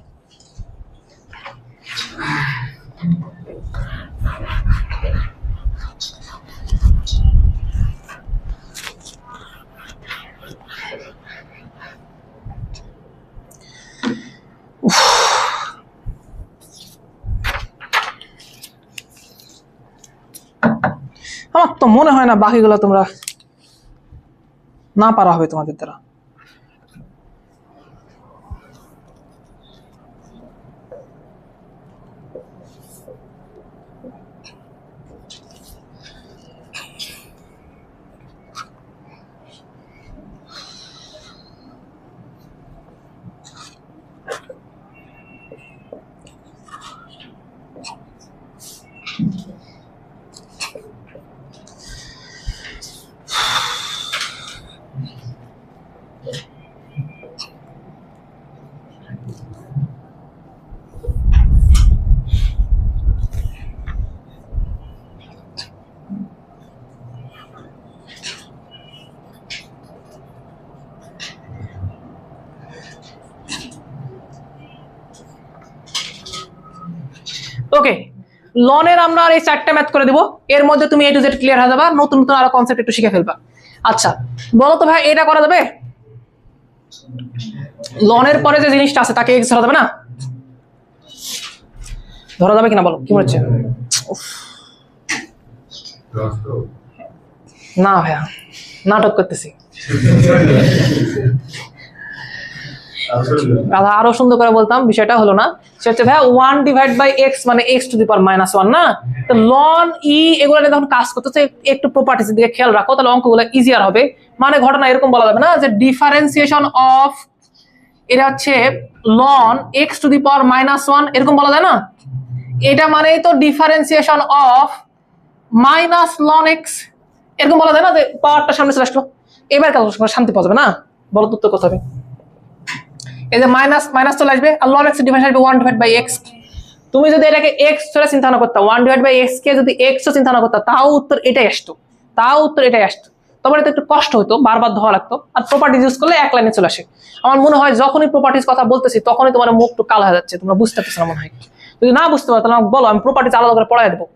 আমার তো মনে হয় না বাকিগুলো তোমরা না পারা হবে তোমাদের দ্বারা। ওকে, লনের আমরা আর এই 4টা ম্যাথ করে দিব, এর মধ্যে তুমি A to Z ক্লিয়ার হয়ে যাবা, নতুন নতুন আরো কনসেপ্ট একটু শিখে ফেলবা। আচ্ছা বলো তো ভাই, এটা করা যাবে? লনের পরে যে জিনিসটা আছে তাকে এক্স ধরা যাবে না? ধরা যাবে কিনা বলো, কি মনে হচ্ছে? না ভাইয়া, নাটক করতেছি। আরো সুন্দর করে বলতাম, বিষয়টা হলো না, সে হচ্ছে ভাইয়া 1 ডিভাইড বাই এক্স মানে এক্স টু দি পাওয়ার -1 না? তো লন ই এগুলো নিয়ে যখন কাজ করতেছে একটু প্রপার্টিজ দিকে খেয়াল রাখো, তাহলে অঙ্কগুলো ইজিয়ার হবে। মানে ঘটনা এরকম বলা যাবে না যে ডিফারেন্সিয়েশন অফ, এটা হচ্ছে লন এক্স টু দি পাওয়ার -1, এরকম বলা যায় না? এটা মানেই তো differentiation of minus loan x, এরকম বলা যায় না? যে পাওয়ারটা সামনে চলে আসলো, এবার শান্তি পাওয়া যাবে না? বলো তো উত্তর কত হবে? এই যে মাইনাস মাইনাস চলে আসবে, আর লন এক্স এর ডিফারেন্স আসবে 1 ডিভাইড বাই এক্স। তুমি যদি এটাকে এক্স ধরে চিন্তা না করতে, 1 ডিভাইড বাই এক্স কে যদি এক্স চিন্তা না করতে, তাও উত্তর এটাই আসতো, তবে এটা একটু কষ্ট হতো, বারবার ধোয়া লাগতো। আর প্রপার্টিজ ইউজ করলে এক লাইনে চলে আসে। আমার মনে হয় যখনই প্রপার্টিজ কথা বলতেছি তখনই তোমার মুখ একটু কালো হয়ে যাচ্ছে, তোমরা বুঝতে পারছো না মনে হয়। যদি না বুঝতে পারো তাহলে আমাকে বলো, আমি প্রপার্টিজ আলাদা করে পড়াই দেবো।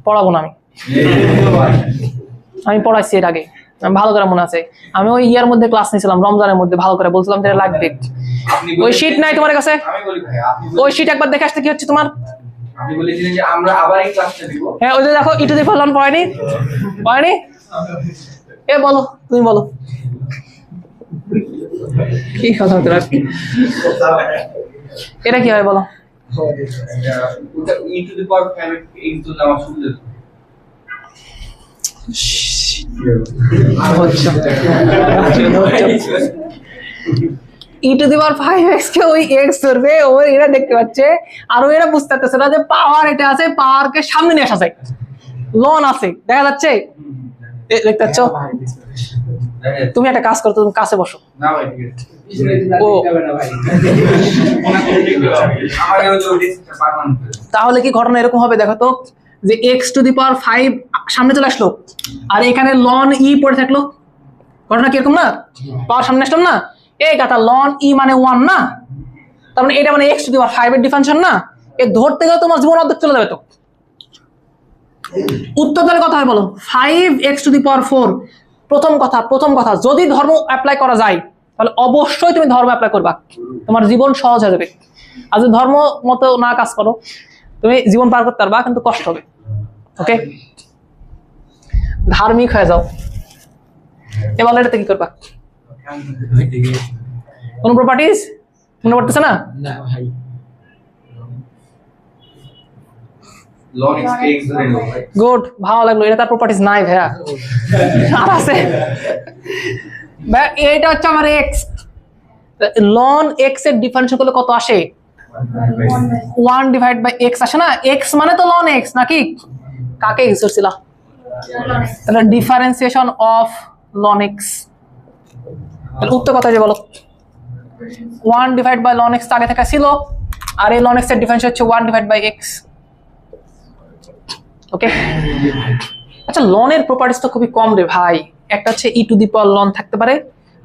পড়াবো না আমি পড়াইছি এর আগে, আমি ভালো করে মনে আছে। আমি ওই ইয়ার মধ্যে ক্লাস নিয়েছিলাম, রমজানের মধ্যে, ভালো করে বলছিলাম যেটা লাগবে। ওই শীট নাই তোমার কাছে? ওই শীট একবার দেখে আসতে কি হচ্ছে তোমার? আমি বলেছিলাম যে আমরা আবার এই ক্লাসটা দিব। হ্যাঁ, ওই যে দেখো ই টু দি পাওয়ার লন পড়ায়নি? এ বলো, তুমি বলো কি কথা হতে রাখি, এটা কি হয় বলো? ই টু দি পাওয়ার 5 এই তো নাম শুনতে ই টু দি পাওয়ার 5x কে ওই x ধরবে, ও এরা দেখতে পাচ্ছে, আর এরা বুঝতে পারতেছে না যে পাওয়ার এটা আছে, পাওয়ার কে সামনে নিয়ে আসা যায়, লন আছে, দেখা যাচ্ছে, দেখতে পাচ্ছ? তুমি একটা কাজ করো, তুমি কাছে বসো। না ভাই ঠিক আছে, তাহলে কি ঘটনা এরকম হবে? দেখো তো, যে x টু দি পাওয়ার 5 সামনে চলে আসলো, আর এখানে লন ই পড়ে থাকলো, ঘটনা কি এরকম না? পাওয়ার সামনে আসলাম না, এই কথা লন ই মানে 1 না? তার মানে এটা মানে x টু দি পাওয়ার 5 এর ডিফারেন্সিয়েশন না? এ ধরতে গেলে তোমার জীবন অর্ধেক চলে যাবে। তো উত্তর তাহলে কথা হয় বলো, 5x টু দি পাওয়ার 4। প্রথম কথা যদি ধর্ম অ্যাপ্লাই করা যায় তাহলে অবশ্যই তুমি ধর্ম অ্যাপ্লাই করবা, তোমার জীবন সহজ হয়ে যাবে। আর যদি ধর্ম মতো না কাজ করো, তুমি জীবন পার করতে পারবা কিন্তু কষ্ট হবে। ওকে, ধার্মিক হয়ে যাও। এবার এটাতে কি করবা? কোন প্রপার্টিজ মনে পড়তেছে না? ভাই লন এক্স ধরে নাও ভাই। গুড, ভালো লাগলো। এটা তার প্রপার্টিজ নাই ভাইয়া, আর আছে ভাই। এটা হচ্ছে আমার এক্স, লন এক্স এর ডিফারেন্সিয়েশন করলে কত আসে? 1 ডিভাইড বাই এক্স আসে না? এক্স মানে তো লন এক্স নাকি? কাকে এক্স ধরছিল? তাহলে ডিফারেন্সিয়েশন অফ লন এক্স। তাহলে উত্তর কথা যে বলো, 1 ডিভাইড বাই লন এক্স আগে থেকে ছিল, আর এই লন এক্স এর ডিফারেন্স হচ্ছে 1 ডিভাইড বাই এক্স। ওকে, আচ্ছা লনের প্রপার্টিজ তো খুবই কম রে ভাই। একটা হচ্ছে e to the power loan থাকতে পারে,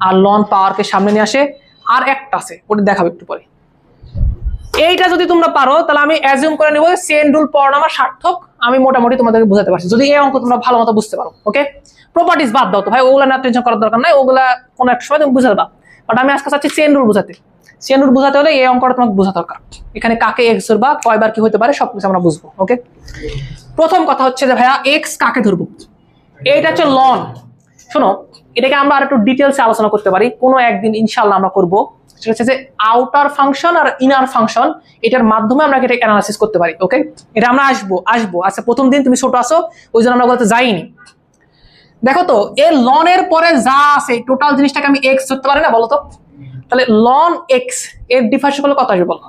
আর লন পাওয়ারকে সামনে নিয়ে আসে, আর একটা আছে ওটা দেখাবো একটু পরে। এইটা যদি তোমরা পারো তাহলে আমি অ্যাজিউম করে নেব চেইন রুল পড়ানো আমার সার্থক, আমি মোটামুটি তোমাদেরকে বোঝাতে পারছি যদি এই অঙ্ক তোমরা ভালো মতো বুঝতে পারো। ওকে, প্রপার্টিজ বাদ দাও তো ভাই, ওগুলা না টেনশন করার দরকার নাই, ওগুলা কোনো একটা সময় তুমি বুঝে দেবা। বাট আমি আজকে চাচ্ছি চেইন রুল বোঝাতে। চেইন রুল বোঝাতে হলে এই অঙ্কটা তোমাকে বোঝা দরকার। এখানে কাকে এক্স ধরবা, কয়বার কি হতে পারে সবকিছু আমরা বুঝবো। ওকে, প্রথম কথা হচ্ছে যে ভাইয়া এক্স কাকে ধরবো, এইটা হচ্ছে লন। শোনো, এটাকে আমরা আর একটু ডিটেলসে আলোচনা করতে পারি কোনো একদিন, ইনশাআল্লাহ আমরা করব। সেটা হচ্ছে যে আউটার ফাংশন আর ইনার ফাংশন, এটার মাধ্যমে আমরা এটা অ্যানালাইসিস করতে পারি। ওকে, এটা আমরা আসবো আচ্ছা প্রথম দিন তুমি ছোট আসো ওই জন্য আমরা বলতে যাইনি। দেখো তো এই লন এর পরে যা আছে টোটাল জিনিসটাকে আমি এক্স ধরতে পারি না, বলো তো? তাহলে লন এক্স এর ডিফারেন্স করলে কত আসবে বলো?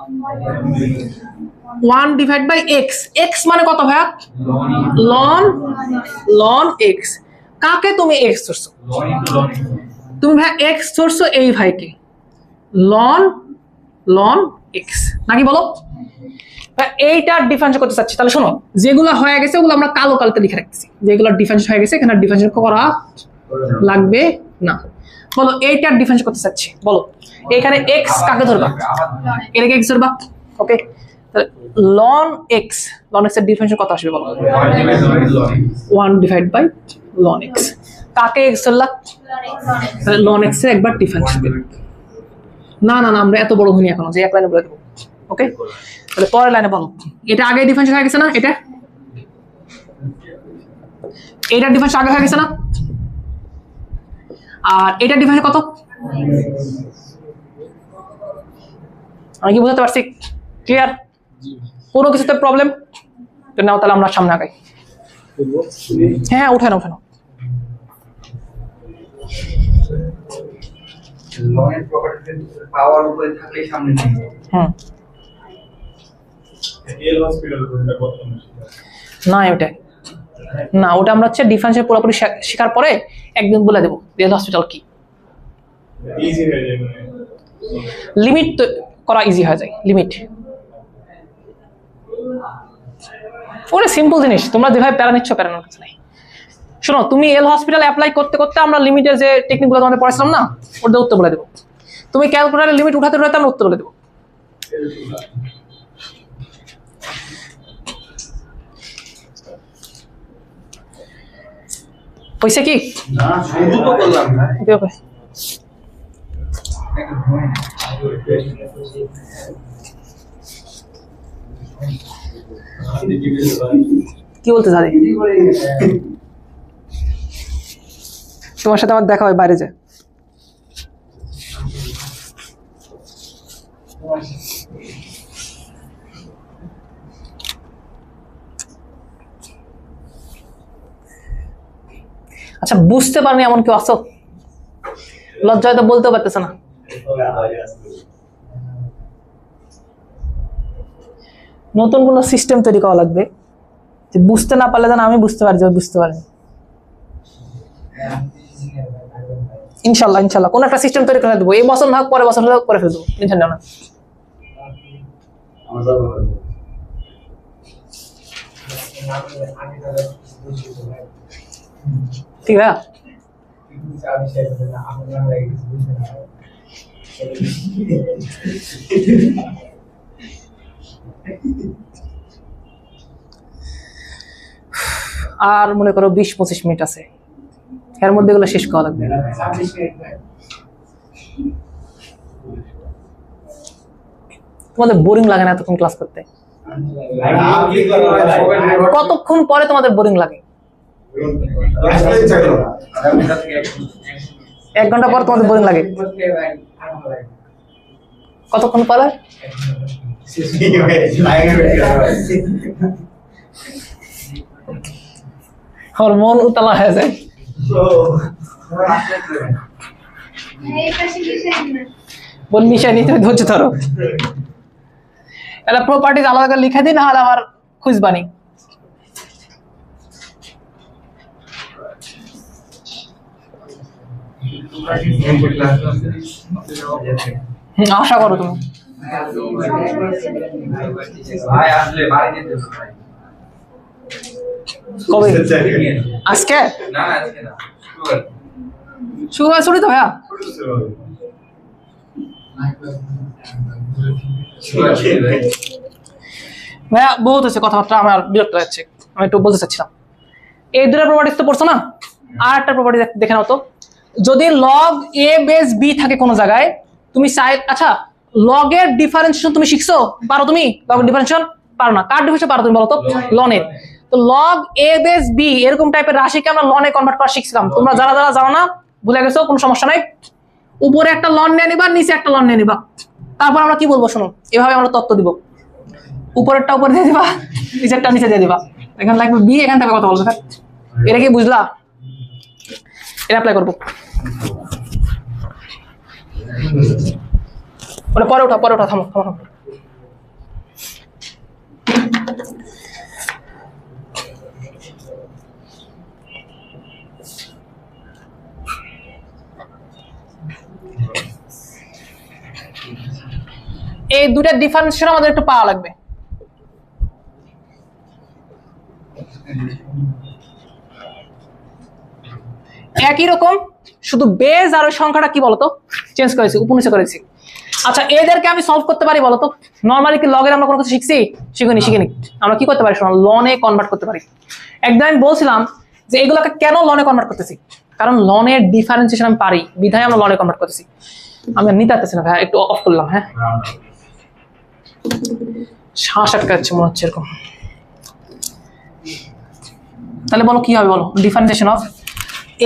1 ডিভাইড বাই এক্স। এক্স মানে কত ভাইয়া? Ln x. কাকে তুমি এক্স ধরছো? Log into log x. তুমি ভাই এক্স ধরছো এই ভাইকে, লন এক্স নাকি বলো? এইটার ডিফারেন্স করতে চাচ্ছি। তাহলে শোনো, যেগুলো হয়ে গেছে ওগুলো আমরা কালো কালিতে লিখে রাখতেছি, যেগুলো ডিফারেন্স হয়ে গেছে এখানে ডিফারেন্স করা লাগবে না। বলো এইটার ডিফারেন্স করতে চাচ্ছি, বলো এখানে এক্স কাকে ধরবা? এটাকে এক্স ধরবা। ওকে, তাহলে লন এক্স এর ডিফারেন্স কত আসবে বলো? 1 ডিভাইড বাই লন এক্স। কাকে এক্স ধরলা? তাহলে লন এক্স এর একবার ডিফারেন্স দেবে। না আমরা এত বড় হইনি এখনো যে এক লাইনে বলে দেবো। ওকে, তাহলে পরের লাইনে বলো, এটা আগে ডিফারেন্স হয়ে গেছে না? এটার ডিফারেন্স আগে হয়ে গেছে না? আর এটার ডিফারেন্স কত? আমি কি বুঝাতে পারছি? ক্লিয়ার? কোনো কিছুতে প্রবলেম তো নাও, তাহলে আমরা সামনে আগাই। হ্যাঁ উঠানো। Log এর property পাওয়ার উপরে থাকলেই সামনে নিয়ে যাবে। এল হসপিটাল কোনটা কত না ওটা না, ওটা আমরা হচ্ছে ডিফারেন্সের পুরোপুরি শেখার পরে একদিন বলে দেবো রিয়েল হসপিটাল কি। ইজি হয়ে যায় মানে লিমিট করা ইজি হয়ে যায়, লিমিট ওটা সিম্পল জিনিস। তোমরা যেভাবে প্যারা নিচ্ছ প্যারানোর কিছু নাই। শোনো, তুমি এল হসপিটাল অ্যাপ্লাই করতে করতে আমরা লিমিটের যে টেকনিকগুলো তোমাদের পড়াছিলাম না, ওটা উত্তর বলে দেবো। তুমি ক্যালকুলেটারের লিমিট উঠাতে উঠাতে আমরা উত্তর বলে দেবো। পয়সা কি না শুরু তো করলাম না। ওকে ওকে একটা ভয় না। কি বলতে চাই? তোমার সাথে আমার দেখা হয় বাইরে যায়। আচ্ছা বুঝতে পারেনি এমন কেউ আছো? লজ্জায় তো বলতেও পারতেছে না। নতুন কোনো সিস্টেম তৈরি করা লাগবে যে বুঝতে না পারলে যেন আমি বুঝতে পারি যে বুঝতে পারিনি। ইনশাল্লাহ কোন একটা সিস্টেম তৈরি করে দেবো। এই বছর না হোক পরের বছর হোক করে ফেলবো, টেনশন নেও না। ঠিক ভাইয়া? আর মনে করো 20-25 মিনিট আছে, এর মধ্যে এগুলো শেষ করা লাগবে। তোমাদের বোরিং লাগে না এতক্ষণ ক্লাস করতে? কতক্ষণ পরে তোমাদের বোরিং লাগে? 1 ঘন্টা পর তোমাদের বোরিং লাগে? কতক্ষণ পরে? আমার মন উতলা হয়ে যায়। বল নিশানি তুমি ধৈর্য ধরো। এটা প্রপার্টিজ আলাদা করে লিখে দিই, না হলে আবার খুঁজবানি। আশা করো তুমি। ভাই আসলে বাড়ি যেতে ভাই। কবে? আজকে? না আজকে না, শুক্রবার। শুক্রবার ছুটি তো ভাইয়া? শুক্রবার ছুটি ভাই। ভাইয়া বহুত হচ্ছে কথাবার্তা, আমার বিরক্ত লাগছে। আমি একটু বলতে চাচ্ছিলাম, এই দুটো প্রপার্টিজ তো পড়ছো না, আর একটা প্রপার্টি দেখে নাও তো। যদি লগ এ বেস বি থাকে কোনো জায়গায়, তুমি চাই, আচ্ছা লগের ডিফারেন্সিয়েশন তুমি শিখছো? পারো তুমি লগের ডিফারেন্সিয়েশন? পারো না। কার ডিফারেন্সিয়েশন পারো তুমি বলো তো? লনের। তো লগ এ বেস বি এরকম টাইপের রাশিকে আমরা লনে কনভার্ট করা শিখছিলাম। তোমরা যারা জানো না ভুলে গেছো, কোনো সমস্যা নাই। উপরে একটা লন নিয়ে নিবা, নিচে একটা লন নিয়ে নিবা। তারপর আমরা কি বলবো শোনো, এভাবে আমরা তত্ত্ব দিব। উপরেরটা উপরে দিয়ে দিবা, নিচেরটা নিচে দিয়ে দিবা। এখানে লাগবে বি, এখান থেকে কথা বলছো। এটা কি বুঝলা? এটা অ্যাপ্লাই করবো। পরে উঠা, পরে উঠা, থামো থামো থামো। এই দুটা ডিফারেন্সিয়েশন আমাদের একটু পাওয়া লাগবে। একই রকম, শুধু বেজ আর ওই সংখ্যাটা কি বলতো চেঞ্জ করেছি, উপনিষে করেছি। আচ্ছা, এদেরকে আমি সলভ করতে পারি বলতো? নর্মালি কি লগের আমরা কোনো কিছু শিখিনি। আমরা কি করতে পারি শোনো, লনে কনভার্ট করতে পারি। একদম আমি বলছিলাম যে এগুলোকে কেন লনে কনভার্ট করতেছি, কারণ লনের ডিফারেন্সিয়েশন আমি পারি, বিধায় আমরা লনে কনভার্ট করতেছি। আমি আর নিতে পারতেছি না ভাই, একটু অফ করলাম। হ্যাঁ, শ্বাস আটকাচ্ছে মনে হচ্ছে এরকম। তাহলে বলো কি হবে, বলো ডিফারেন্সিয়েশন অফ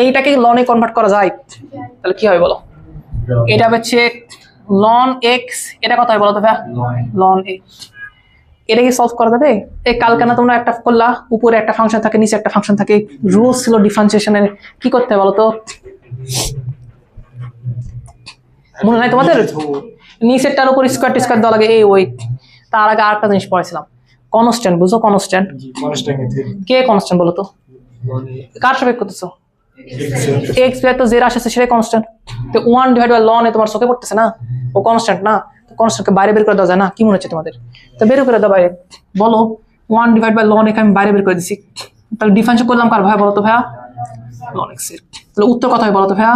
এইটাকে লনে কনভার্ট করা যায়? তাহলে কি হবে বলো? এটা হচ্ছে লন এক্স, এটা কত হয় বলো তো ভাই? Ln x. এটা কি সলভ করা যাবে? এই কালকে না তোমরা একটা করলা, উপরে একটা ফাংশন থাকে, নিচে একটা ফাংশন থাকে, রুলস ছিল ডিফারেন্সিয়েশনের। কি করতে হবে বলো তো? মনে নাই তোমাদের? নিচেরটার উপর স্কোয়ার টিস্কোয়ার দেওয়া লাগে, এই ওই। তার আগে আরেকটা জিনিস পড়েছিলাম, কনস্ট্যান্ট। বুঝো কনস্ট্যান্ট? কে কনস্ট্যান্ট বলো তো? কার সাপেক্ষে করতেছো? এক্স তো জের আসছে, সেটাই কনস্ট্যান্ট। তো 1 ডিভাইড বাই লন এ তোমার চোখে পড়তেছে না, ও কনস্ট্যান্ট না? কনস্ট্যান্টকে বাইরে বের করে দেওয়া যায় না? কি মনে হচ্ছে তোমাদের? তো বের করে দাও বাইরে। বলো 1 ডিভাইড বাই লন একে আমি বাইরে বের করে দিছি, তাহলে ডিফারেন্স করলাম কার ভাই বলো তো ভাইয়া? লন এক্স এর। তাহলে উত্তর কত হয় বলো তো ভাইয়া?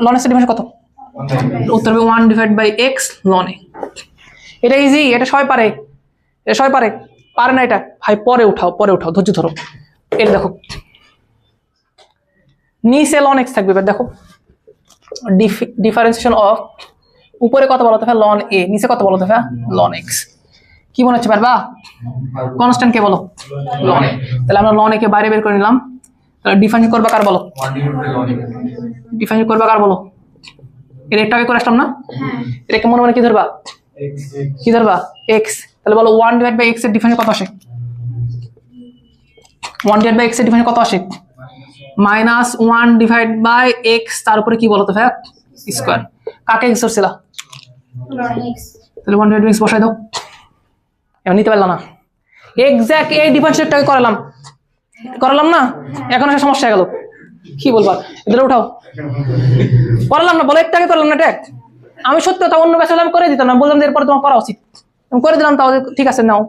লন এক্স এর ডিফারেন্স কত? উত্তর হবে 1 ডিভাইড বাই এক্স লন এ। এটা ইজি, এটা সবাই পারে, এটা সবাই পারে। পারে না এটা ভাই? পরে উঠাও, পরে উঠাও, ধৈর্য ধরো। এটা দেখো, নিচে লন এক্স থাকবে। এবার দেখো ডিফারেন্সিয়েশন অফ উপরে কত বলতো ভাই? Ln a. নিচে কত বলতো ভাই? Ln x. কি মনে হচ্ছে পারবা? কনস্ট্যান্ট কে বলো? Ln a. তাহলে আমরা লন এ কে বাইরে বের করে নিলাম। তাহলে ডিফারেন্স করবা কার বলো? ডিফারেন্স করবা কার বলো? এটা একটু আগে করে আসলাম না? এটাকে মনে মনে কি ধরবা? কি ধরবা? এক্স। তাহলে বলো 1 ডিভাইড বাই এক্স এর ডিফারেন্স কত আসে? 1 ডিভাইড বাই এক্স এর ডিফারেন্স কত আসে? -1 ডিভাইড বাই এক্স, তার উপরে কি বলতো ভাই? স্কোয়ার। কাকে এক্স ধরছিল? তাহলে 1 ডিভাইড বাই এক্স বসাই দাও। এখন নিতে পারলাম না, এক্স্যাক্ট এই ডিফারেন্সিয়েটটাকে করালাম না, এখন একটা সমস্যা হয়ে গেল। কি বলবা? এদের উঠাও। করালাম না বলে, একটাকে করলাম না। ট্যাগ আমি সত্যি কথা, অন্য ব্যাচে আমি করে দিতাম না, বললাম যে এরপরে তোমার করা উচিত, আমি করে দিলাম। তাও ঠিক আছে, নাও।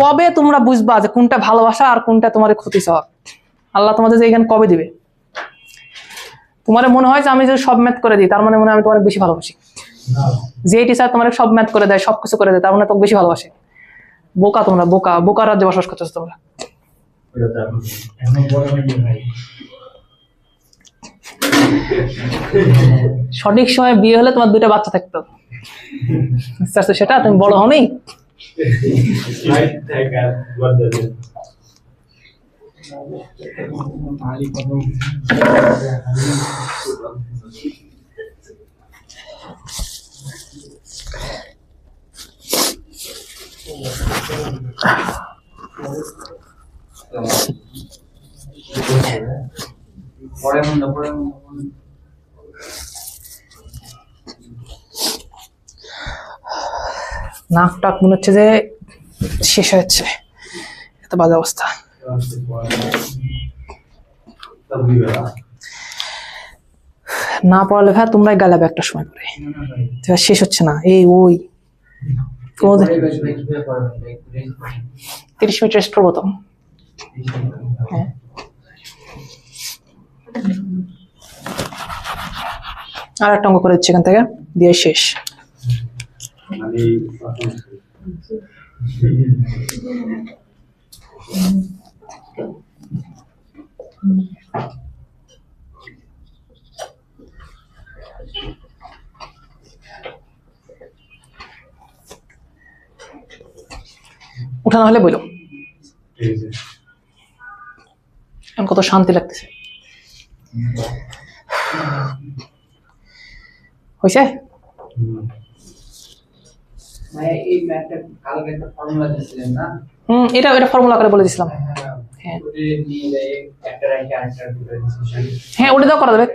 কবে তোমরা বুঝবা যে কোনটা ভালোবাসা আর কোনটা তোমার ক্ষতি চাওয়া? আল্লাহ তোমাদের যে এখানে কবে দিবে? তোমার মনে হয় যে আমি যদি সব ম্যাথ করে দিই, তার মানে মনে হয় আমি তোমার বেশি ভালোবাসি। যে টিচার তোমার সব ম্যাথ করে দেয়, সবকিছু করে দেয়, তার মানে তোকে বেশি ভালোবাসে। বোকা তোমরা, বোকা। বোকার রাজ্যে বসবাস করতেছো তোমরা। সঠিক সময় বিয়ে হলে তোমার 2টা বাচ্চা থাকতো, সেটা তুমি বড় হওনি। নাক টাক মনে হচ্ছে যে শেষ হচ্ছে, এত বাজে অবস্থা। না পড়ালেখা তোমরাই গালাবে একটা সময় পরে, শেষ হচ্ছে না। এই ওই 30 মিনিট রেস্ট করবো তো। হ্যাঁ, আর একটা অঙ্ক করে দিচ্ছি এখান থেকে, দিয়ে শেষ। উঠানো হলে বলো, কত শান্তি লাগতেছে। হয়েছে? মানে এই ম্যাথটা কালকে একটা ফর্মুলা দিয়েছিলেন না? এটা ফর্মুলা করে বলে দিছিলাম। হ্যাঁ নিয়ে যাই একটা র্যাঙ্কে আরেকটা ডিফারেন্সিয়েশন। হ্যাঁ ওটা দাও করা যাবে,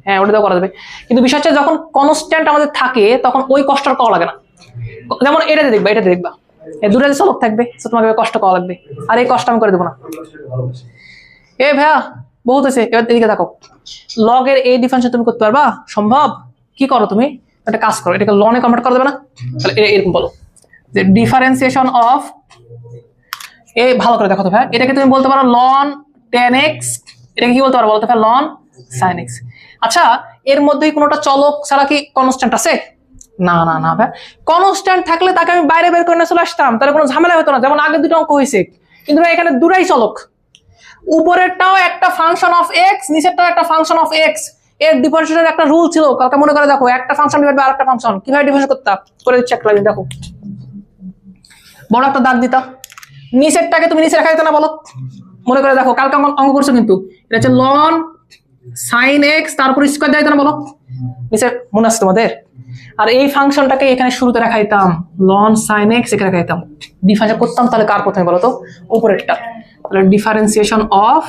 হ্যাঁ ওটা দাও করা যাবে, কিন্তু বিষয় হচ্ছে যখন কনস্ট্যান্ট আমাদের থাকে তখন ওই কষ্টটা করা লাগে না। যেমন এটাতে দেখবা, এই দুটাতে চলক থাকবে, তো তোমাকে কষ্ট করা লাগবে, আর এই কষ্ট আমি করে দেবো না। এ ভাইয়া বহুত হয়েছে, এবার এদিকে দেখো, লগের এই ডিফারেন্সিয়েশন তুমি করতে পারবা? সম্ভব। কি করো তুমি, একটা কাজ করো, এটাকে লনে কনভার্ট করে দেবে না? তাহলে এরকম বলো যে ডিফারেন্সিয়েশন অফ, এই ভালো করে দেখো তো ভাই, এটাকে তুমি বলতে পারো লন tan x, এটাকে কি বলতে পারো বলতে পারো লন sin x। আচ্ছা এর মধ্যে কোনোটা চলক ছাড়া কি কনস্ট্যান্ট আছে? না না না ভাই, কনস্ট্যান্ট থাকলে তাকে আমি বাইরে বের করে নিয়ে চলে আসতাম, তাহলে কোনো ঝামেলা হতো না, যেমন আগে দুটো অঙ্ক হয়েছে। কিন্তু ভাই এখানে দুটাই চলক, উপরেরটাও একটা ফাংশন অফ এক্স, নিচেরটাও একটা ফাংশন অফ এক্স। এর ডিফারেন্সিয়েশনের একটা রুল ছিল, কালকে মনে করে দেখো, একটা ফাংশন ডিভাইড বাই আরেকটা ফাংশন কিভাবে ডিফারেন্স করতাম করে দিচ্ছি একটা লাইন দেখো। বড় একটা দাগ দিতা, নিচেরটাকে তুমি নিচে রেখা দিতে না, বলো মনে করে দেখো, কালকে অঙ্ক করছো কিন্তু, এটা হচ্ছে লন সাইন এক্স তারপর স্কয়ার দিয়ে দিতে না, বলো নিচে মনে আছে তোমাদের? আর এই ফাংশনটাকে এখানে শুরুতে রেখা দিতাম, লন সাইন এক্স এখানে রেখা দিতাম, ডিফারেন্স করতাম, তাহলে কার প্রথমে বলো তো? উপরেরটা। তাহলে differentiation of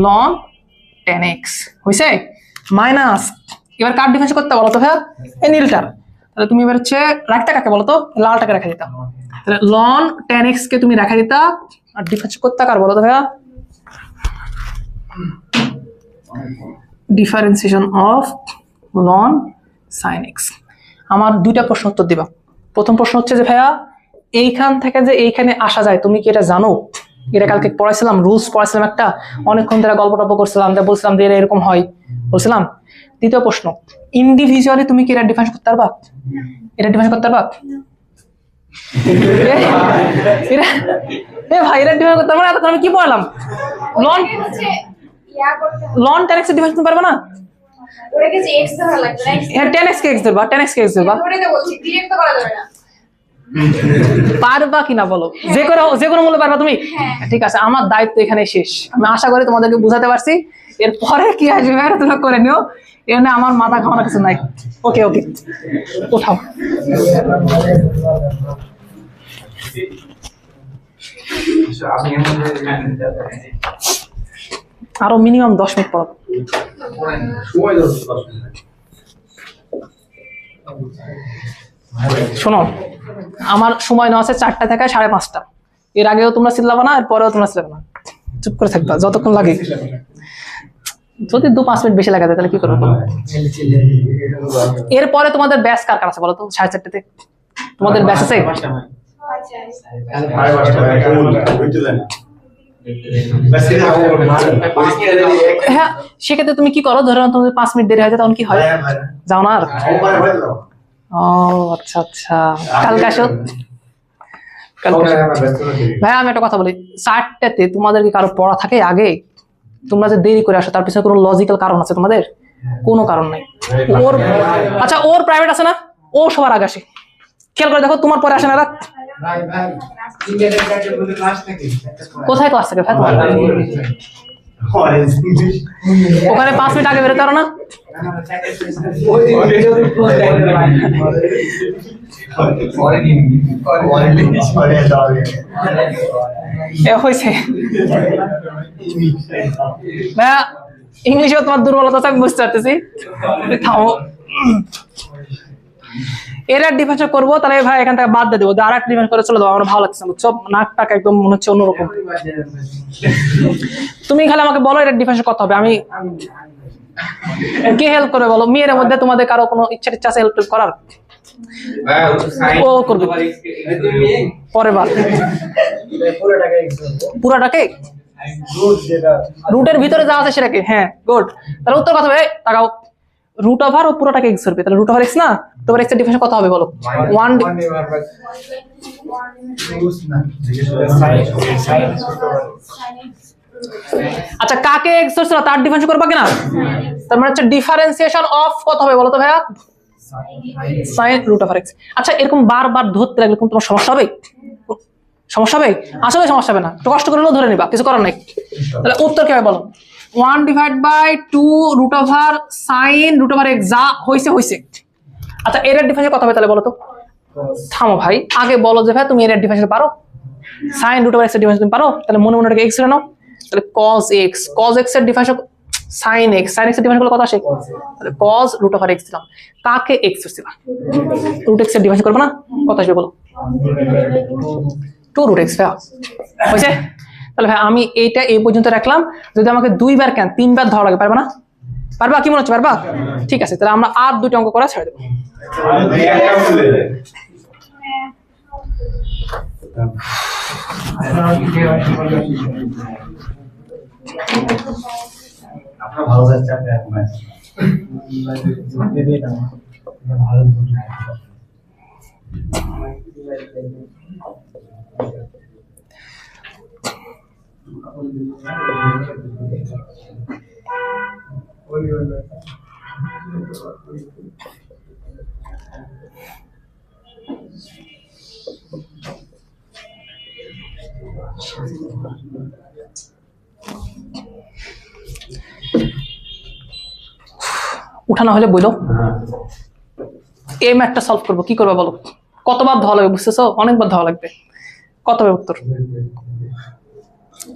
loan tan x হয়েছে মাইনাস, এবার কার ডিফারেন্স করতে বলো তো ভাইয়া? এই নীলটার। তাহলে তুমি এবার হচ্ছে রাখতে কাকে বলো তো? লালটাকে রেখা দিতাম। তাহলে লন tan x কে তুমি রেখা দিতা, আর ডিফারেন্স করতে কার বলো তো ভাইয়া? Differentiation of loan sin x। আমার দুইটা প্রশ্ন উত্তর দিবা। প্রথম প্রশ্ন হচ্ছে যে ভাইয়া এইখান থেকে যে এইখানে আসা যায় তুমি কি এটা জানো? এটা কালকে পড়াইছিলাম, রুলস পড়াইছিলাম একটা, অনেকক্ষণ ধরে গল্প টল্প করছিলাম, বলছিলাম যে এটা এরকম হয় বলছিলাম। দ্বিতীয় প্রশ্ন, ইন্ডিভিজুয়ালি তুমি কি এটা ডিফারেন্স করতে পারবা? এটা ডিফারেন্স করতে পারবা? ভাই এটা ডিফারেন্স করতে পারবা না? এতক্ষণ আমি কি পড়ালাম? লন tan x এর ডিফারেন্স করতে পারবা না? ওটাকে যে x ধরা লাগবে না, হ্যাঁ tan x কে x ধরবা, tan x কে x ধরবা। ওটাই তো বলছি, ডিরেক্ট তো করা যাবে না। পারবা কিনা বলো? যে কোনো মূল্যে পারবা তুমি? ঠিক আছে, আমার দায়িত্ব এখানে শেষ। আমি আশা করি তোমাদেরকে বুঝাতে পারছি। এরপরে কি আসবে তোমরা করে নিও, এর না আমার মাথা খাওয়ানোর কিছু নাই। ওকে ওকে উঠাও। আরো মিনিমাম 10 মিনিট পর শোনো, আমার সময় নেওয়া আছে 4টা থেকে 5:30। এর আগেও তোমরা চিল্লাবা না, এর পরেও তোমরা চিল্লাবে না, চুপ করে থাকবা যতক্ষণ লাগে। যদি 2-5 মিনিট বেশি লাগাতে তাহলে কি করবো? এরপরে তোমাদের ব্যাচ কার কার আছে বলো তো? 4:30-তে তোমাদের ব্যাচ আছে? হ্যাঁ, সেক্ষেত্রে তুমি কি করো? ধরো তোমাদের 5 মিনিট দেরি হয়েছে, তখন কি হয়? যাও না আর? ও আচ্ছা আচ্ছা, কালকে আসো। ভাই আমি একটা কথা বলি, 4টাতে তোমাদের কি কারো পড়া থাকে আগে? তোমরা যে দেরি করে আসো তার পিছনে কোনো লজিক্যাল কারণ আছে তোমাদের? কোনো কারণ নাই। ওর আচ্ছা, ওর প্রাইভেট আছে না, ও সবার আগে আসে, খেয়াল করে দেখো, তোমার পরে আসে না। কোথায় ক্লাস থাকে ভাই তোমার? ওখানে 5 মিনিট আগে বেরোতে পারো না? হয়েছে ভাইয়া, ইংলিশেও তোমার দুর্বলতা আমি বুঝতে পারতেছি। থামো, এরা ডিফেন্স করবো, তাহলে ভাই এখান থেকে বাদ দিয়ে দেবো, আর একটা ডিফেন্স করে চলে দেবো। আমার ভালো লাগছে না, বুঝছো? নাকটাকে একদম মনে হচ্ছে অন্যরকম। তুমি খালি আমাকে বলো এটা ডিফেন্স কত হবে, আমি কে হেল্প করে বলো? মেয়ের মধ্যে তোমাদের কারো কোনো ইচ্ছা আছে হেল্প করার? ও করবে পরের বার। পুরাটাকে রুটের ভিতরে যা আছে সেটাকে, হ্যাঁ গুড। তাহলে উত্তর কথা ভাই তাকাও, রুট ওভার ও পুরোটাকে এক্স ধরবে, তাহলে রুট ওভার এক্স না? তোমার এক্স এর ডিফারেন্স কত হবে বলো? 1। আচ্ছা কাকে এক্স ধরছিল তার ডিফারেন্স করবা কিনা? তার মানে হচ্ছে ডিফারেন্সিয়েশন অফ কত হবে বলো তো ভাইয়া? sin root over x. আচ্ছা এরকম বারবার ধরতে লাগলে তোমার সমস্যা হবে? সমস্যা হবে? আসলে সমস্যা হবে না, একটু কষ্ট করে ধরে নিবা, কিছু করার নাই। তাহলে উত্তর কি হবে বলো? 1/2√sin√x যা হয়েছে। আচ্ছা এর ডিফারেন্স কত হবে তাহলে বলো তো? থামো ভাই, আগে বলো যে ভাই তুমি এর ডিফারেন্স পারো, sin√x এর ডিফারেন্স তুমি পারো, তাহলে মনে মনে x ধরে নাও, তাহলে cos x এর ডিফারেন্স sin x এর ডিফারেন্স কত আসে? তাহলে cos√x দিলাম, কাকে x দিলাম, √x এর ডিফারেন্স করব না, কত আসবে বলো? 2√x হয়েছে। তাহলে ভাই আমি এইটা এই পর্যন্ত রাখলাম, যদি আমাকে 2 বার কেন 3 বার ধরা লাগে পারবা না? পারবা কি মনে হচ্ছে? পারবা? ঠিক আছে, তাহলে আমরা আর 2টা অঙ্ক করা ছেড়ে দেবো। আপনার ভালো যাচ্ছে আপনি এখন ভালো উঠানো হলে বলো, এই ম্যাথটা সলভ করবো, কি করবো বলো? কতবার ধরা লাগবে বুঝতেছো? অনেকবার ধরা লাগবে। কত হবে উত্তর?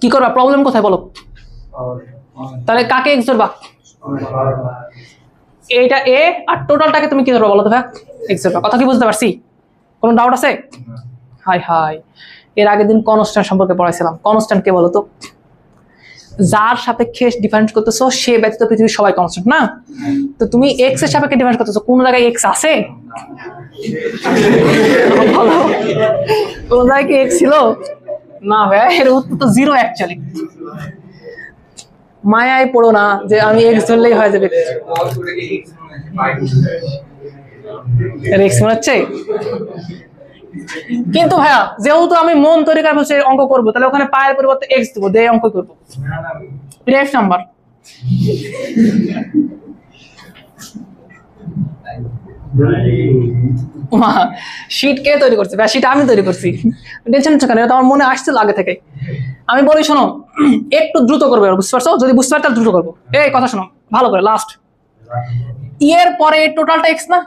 কি করবা? প্রবলেম কোথায় বলো? তাহলে কাকে এক্স ধরবা? এইটা এ, আর টোটালটাকে তুমি কি ধরবা বলো তো ভাই? এক্স ধরবা। কথা কি বুঝতে পারছি? কোনো ডাউট আছে? হাই এর আগের দিন কনস্ট্যান্ট সম্পর্কে পড়াইছিলাম। কনস্ট্যান্ট কে বলো তো? যার সাপেক্ষে ডিফারেন্স করতেছো সে ব্যতীত পৃথিবীর সবাই কনস্ট্যান্ট না। তো তুমি এক্স এর সাপেক্ষে ডিফারেন্স করতেছো, কোন জায়গায় এক্স আছে? কোন জায়গায় কি এক্স ছিল? না ভাই, এর উত্তর তো 0 অ্যাকচুয়ালি। মায়ায় পড়ো না যে আমি এক্স ধরলেই হয়ে যাবে। এক্স মনে হচ্ছে, কিন্তু ভাইয়া যেহেতু আমি মন তৈরি করে বলছি অঙ্ক করবো, তাহলে ওখানে পায়ের পরিবর্তে এক্স দেবো, দিয়ে অঙ্ক করবো। রেফ নাম্বার শীট কে তৈরি করছে? শীট আমি তৈরি করছি, টেনশন হচ্ছে কেন? এটা আমার মনে আসছিল আগে থেকে। আমি বলি শোনো, একটু দ্রুত করবে, বুঝতে পারছো? যদি বুঝতে পারো তাহলে দ্রুত করবো। এই কথা শোনো ভালো করে, লাস্ট এর পরে টোটালটা এক্স না?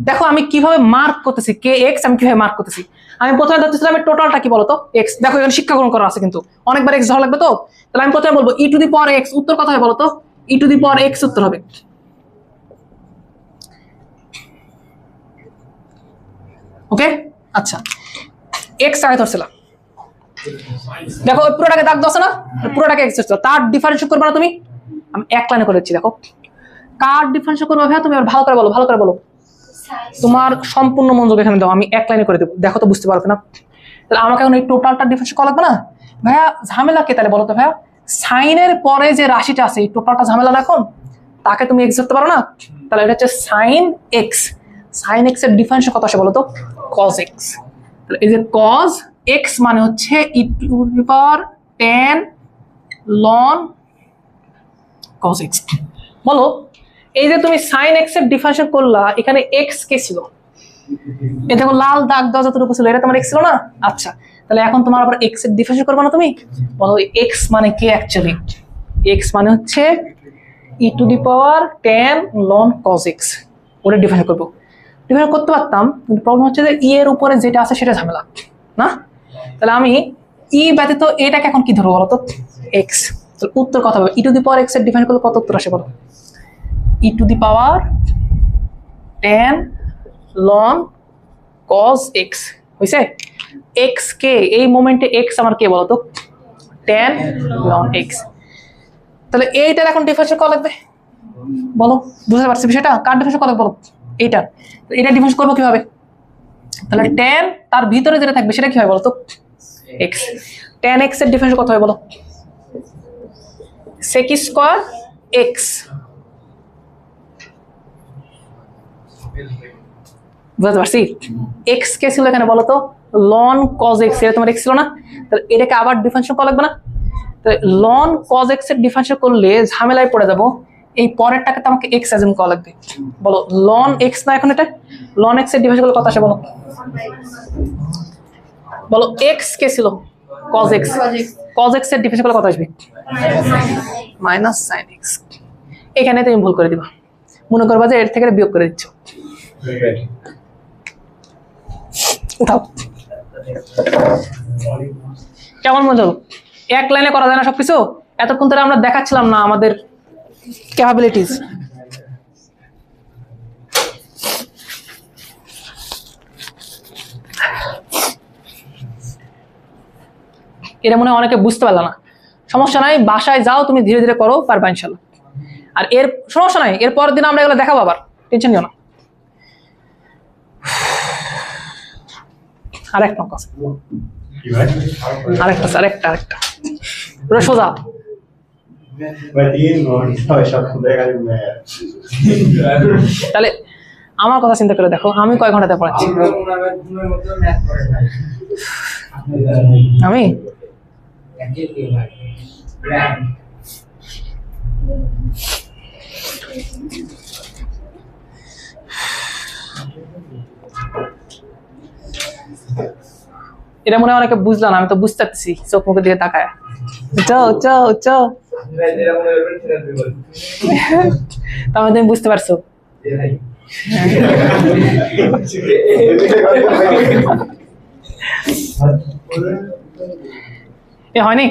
দেখো আমি কিভাবে মার্ক করতেছি, কে এক্স আমি কিভাবে মার্ক করতেছি। আমি প্রথমে ধরতেছিলাম টোটালটা কি বলতো? এক্স। দেখো এখানে শিক্ষা গ্রহণ করা আছে, কিন্তু অনেকবার এক্স ধরা লাগবে। তো তাহলে আমি প্রথমে বলবো e⁴x, উত্তর কত হবে বলতো? e⁴x উত্তর হবে। ওকে আচ্ছা, এক্স আগে ধরছিলাম, দেখো পুরোটাকে দাগ দছে না, পুরোটাকে এক্স ধরছিল, তার ডিফারেন্স করবে না তুমি? আমি এক লাইনে করে দিচ্ছি, দেখো কার ডিফারেন্স করবে ভাইয়া তুমি? ভালো করে বলো, ভালো করে বলো, তোমার সম্পূর্ণ মনোযোগ এখানে দাও, আমি এক লাইনে করে দেবো, দেখো তো বুঝতে পারবে না? তাহলে আমাকে এখন এই টোটালটা ডিফারেন্স করা লাগবে না ভাইয়া? ঝামেলা কে তাহলে বলো তো ভাইয়া? সাইনের পরে যে রাশিটা আছে এই টোটালটা ঝামেলা না, এখন তাকে তুমি এক্স ধরতে পারো না? তাহলে এটা হচ্ছে সাইন এক্স। সাইন এক্স এর ডিফারেন্স কত আসে বলো তো? Cos x. তাহলে এই যে কজ এক্স মানে হচ্ছে e⁴tan ln cos x। বলো এই যে তুমি সাইন এক্স এর ডিফারেন্স করলা, এখানে এক্স কে ছিল? এ দেখো লাল দাগ দেওয়া যতটুকু ছিল, এটা তোমার এক্স ছিল না? আচ্ছা তাহলে এখন তোমার আবার এক্স এর ডিফারেন্স করবে না তুমি? বলো এক্স মানে কি অ্যাকচুয়ালি? এক্স মানে হচ্ছে e⁴tan ln cos x। ওটা ডিফারেন্স করবো, ডিফারেন্স করতে পারতাম, কিন্তু প্রবলেম হচ্ছে যে ই এর উপরে যেটা আছে সেটা ঝামেলা না। তাহলে আমি ই ব্যতীত এটাকে এখন কি ধরবো বলো তো? এক্স। তাহলে উত্তর কত হবে? e⁴x এর ডিফারেন্স করলে কত উত্তর আসে বলো? e⁴tan ln cos x হইছে। x কে এই মোমেন্টে x আমার কে বলো তো? tan ln x। তাহলে এইটার এখন ডিফারেন্স কত লাগবে বলো? বুঝতে পারছি বিষয়টা? কার ডিফারেন্স কত বলো? এইটার। এটা ডিফারেন্স করবো কিভাবে? তাহলে tan তার ভিতরে যেটা থাকবে সেটা কি হয় বলো তো? x। tan x এর ডিফারেন্স কত হয় বলো? sec square x। বুঝতে পারছি? x কে ছিল এখানে বলো তো? ln cos x। এটা তোমার x ছিল না? তাহলে এটাকে আবার ডিফারেন্স করা লাগবে না? তাহলে ln cos x এর ডিফারেন্স করলে ঝামেলায় পড়ে যাব। এই পরেরটাকে তো আমাকে x অ্যাজুম করা লাগবে। বলো ln x না এখন এটা? ln x এর ডিফারেন্স করলে কত আসে বলো? বলো x কে ছিল? cos x এর ডিফারেন্স করলে কত আসবে মাইনাস সাইন এক্স। এখানে তুমি ভুল করে দিবা, মনে করবা যে এর থেকে বিয়োগ করে দিচ্ছ। উঠাও, কেমন মনে হলো? এক লাইনে করা যায় না সবকিছু? এতক্ষণ ধরে আমরা দেখাচ্ছিলাম না আমাদের ক্যাপাবিলিটিস। এটা মনে হয় অনেকে বুঝতে পারলো না। সমস্যা নাই, বাসায় যাও, তুমি ধীরে ধীরে করো, পারবা ইনশাল্লাহ। আর এর সমস্যা নাই, এর পরের দিন আমরা এগুলো দেখাবো, আবার টেনশন নিও না। আরেকটা অঙ্ক আছে, আরেকটা পুরো সোজা। তাহলে আমার কথা চিন্তা করে দেখো, আমি কয় ঘন্টাতে পড়াচ্ছি? আমি এটা মনে হয় অনেকে বুঝলাম, আমি তো বুঝতে পারছি চোখ মুখের দিকে তাকায়। তাহলে তুমি বুঝতে পারছো। এ হয়নি?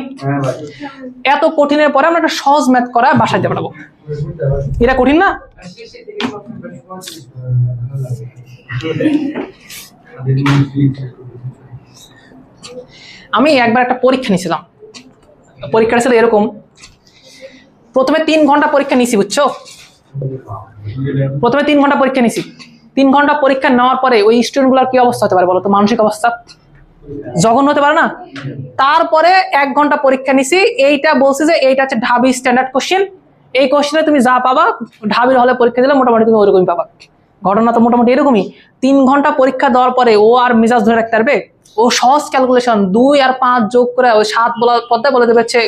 এত কঠিনের পরে আমরা একটা সহজ ম্যাথ করা বাসায় দিয়ে পাঠাবো। এটা কঠিন না? আমি একবার একটা পরীক্ষা নিয়েছিলাম। পরীক্ষাটা ছিল এরকম, প্রথমে 3 ঘন্টা পরীক্ষা নিয়েছি, বুঝছো? প্রথমে 3 ঘন্টা পরীক্ষা নিয়েছি। 3 ঘন্টা পরীক্ষা নেওয়ার পরে ওই স্টুডেন্ট গুলার কি অবস্থা হতে পারে বলো তো? মানসিক অবস্থা জঘন্য হতে পারে না? তারপরে 1 ঘন্টা পরীক্ষা নিছি, এইটা বলছে যে এইটা হচ্ছে ঢাবি স্ট্যান্ডার্ড কোশ্চেন, এই কোশ্চেনে তুমি যা পাবা ঢাবির হলে পরীক্ষা দিলে মোটামুটি তুমি ওইরকমই পাবা। ঘটনা তো মোটামুটি এরকমই। 3 ঘন্টা পরীক্ষা দেওয়ার পরে ও আর মেজাজ ধরে রাখতে পারবে? ও সহজ ক্যালকুলেশন 2 আর 5 যোগ করে ওই 7 বলার পথে বলে দেবে হচ্ছে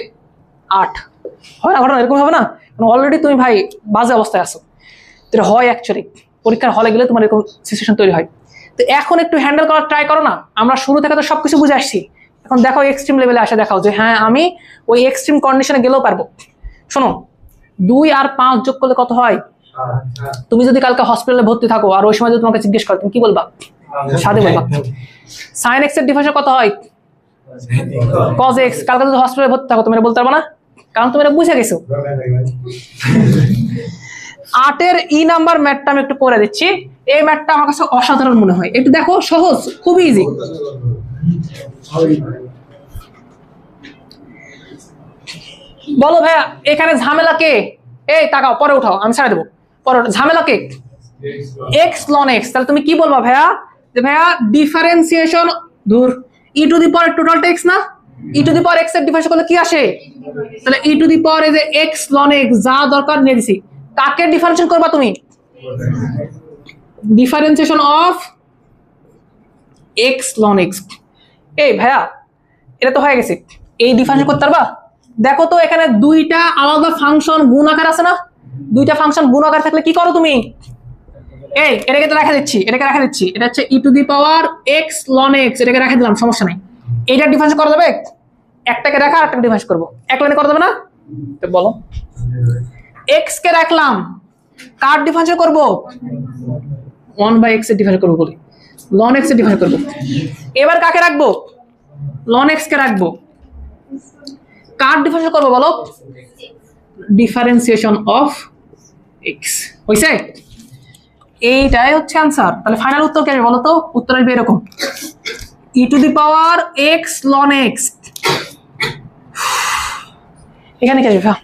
8। হয় না? ঘটনা এরকম হবে না? অলরেডি তুমি ভাই বাজে অবস্থায় আছো। এটা হয় অ্যাকচুয়ালি, পরীক্ষার হলে গেলে তোমার এরকম সিচুয়েশন তৈরি হয়। তো এখন একটু হ্যান্ডেল করার ট্রাই করো না। আমরা শুরু থেকে তো সবকিছু বুঝে আসছি, এখন দেখো এক্সট্রিম লেভেলে আসে দেখাও যে হ্যাঁ আমি ওই এক্সট্রিম কন্ডিশনে গেলেও পারবো। শোনো, 2 আর 5 যোগ করলে কত হয়? তুমি যদি কালকে হসপিটালে ভর্তি থাকো আর ওই সময় যদি তোমাকে জিজ্ঞেস করো, তুমি কি বলবা? 7 বলবা। সাইন এক্স এর ডিফারেন্স কত হয়? cos x। কালকে যদি হসপিটালে ভর্তি থাকো তুমি বলতে পারবে না, কারণ তুমি এটা বুঝে গেছো। 8 এর ই নাম্বার ম্যাথটা আমি একটু করে দিচ্ছি। এই ম্যাথটা আমার কাছে অসাধারণ মনে হয়। একটু দেখো, সহজ, খুবই ইজি। বলো ভাইয়া এখানে ঝামেলা কে? এই তাকাও, পরে উঠাও, আমি ছাড়া দেবো। পরে ঝামেলা কে? x ln x। তাহলে তুমি কি বলবা ভাইয়া? যে ভাইয়া ডিফারেন্সিয়েশন দূর e to the power total টেক্স না, e to the power x এর ডিফারেন্স করলে কি আসে? তাহলে ই টু দি পাওয়ার এই যে x ln x যা দরকার নিয়ে দিছি। কাকে ডিফারেন্সিয়েশন করবা তুমি? Differentiation of x ln x। এই ভাইয়া এটা তো হয়ে গেছে, এই ডিফারেন্সিয়েশন করতে পারবা? দেখো তো এখানে 2টা আলাদা ফাংশন গুণ আকার আছে না? 2টা ফাংশন গুণ আকার থাকলে কি করো তুমি? এই এটাকে তো রেখে দিচ্ছি, এটাকে রেখে দিচ্ছি, এটা হচ্ছে e to the power x ln x, এটাকে রেখে দিলাম, সমস্যা নাই। এইটা ডিফারেন্স করা যাবে? একটাকে রাখা আরেকটাকে ডিফারেন্স করব, এক লাইনে করা যাবে না? তো বলো, x কে রাখলাম, কার ডিফারেন্স করব? 1/x এর ডিফারেন্স করব বলি, ln x এর ডিফারেন্স করব। এবার কাকে রাখবো? ln x কে রাখবো, কার ডিফারেন্স করব বলো? Differentiation of x। হইছে? এইটাই হচ্ছে आंसर। তাহলে ফাইনাল উত্তর কি হবে বলো তো? উত্তর আসবে এরকম, e to the power x ln x। এখানে কি আসবে ভাইয়া?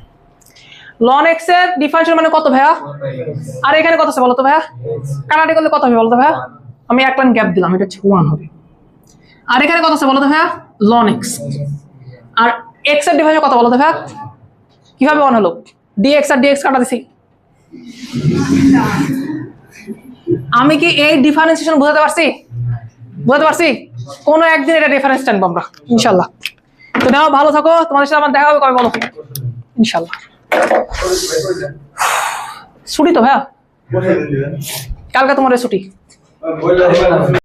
ln x এর ডিফারেন্সিয়েশন মানে কত ভাইয়া? আর এখানে কত আছে বলো তো ভাইয়া? কাটাকাটি করলে কত হবে বলো তো ভাইয়া? আমি এক লাইন গ্যাপ দিলাম, এটা হচ্ছে 1 হবে। আর এখানে কত আছে বলো তো ভাইয়া? ln x। আর x এর ডিফারেন্সিয়েশন কত বলো তো ভাইয়া? কিভাবে 1 হলো? dx আর dx কাটা দিছি। আমি কি এই ডিফারেন্সিয়েশন বুঝাতে পারছি? বুঝাতে পারছি? কোনো একদিন এটা ডিফারেন্স টানবো আমরা ইনশাআল্লাহ। তো নাও, ভালো থাকো, তোমাদের সাথে আমার দেখা হবে কবে বলো? ইনশাআল্লাহ। ছুটি তো ভাইয়া, কালকে তোমার ছুটি।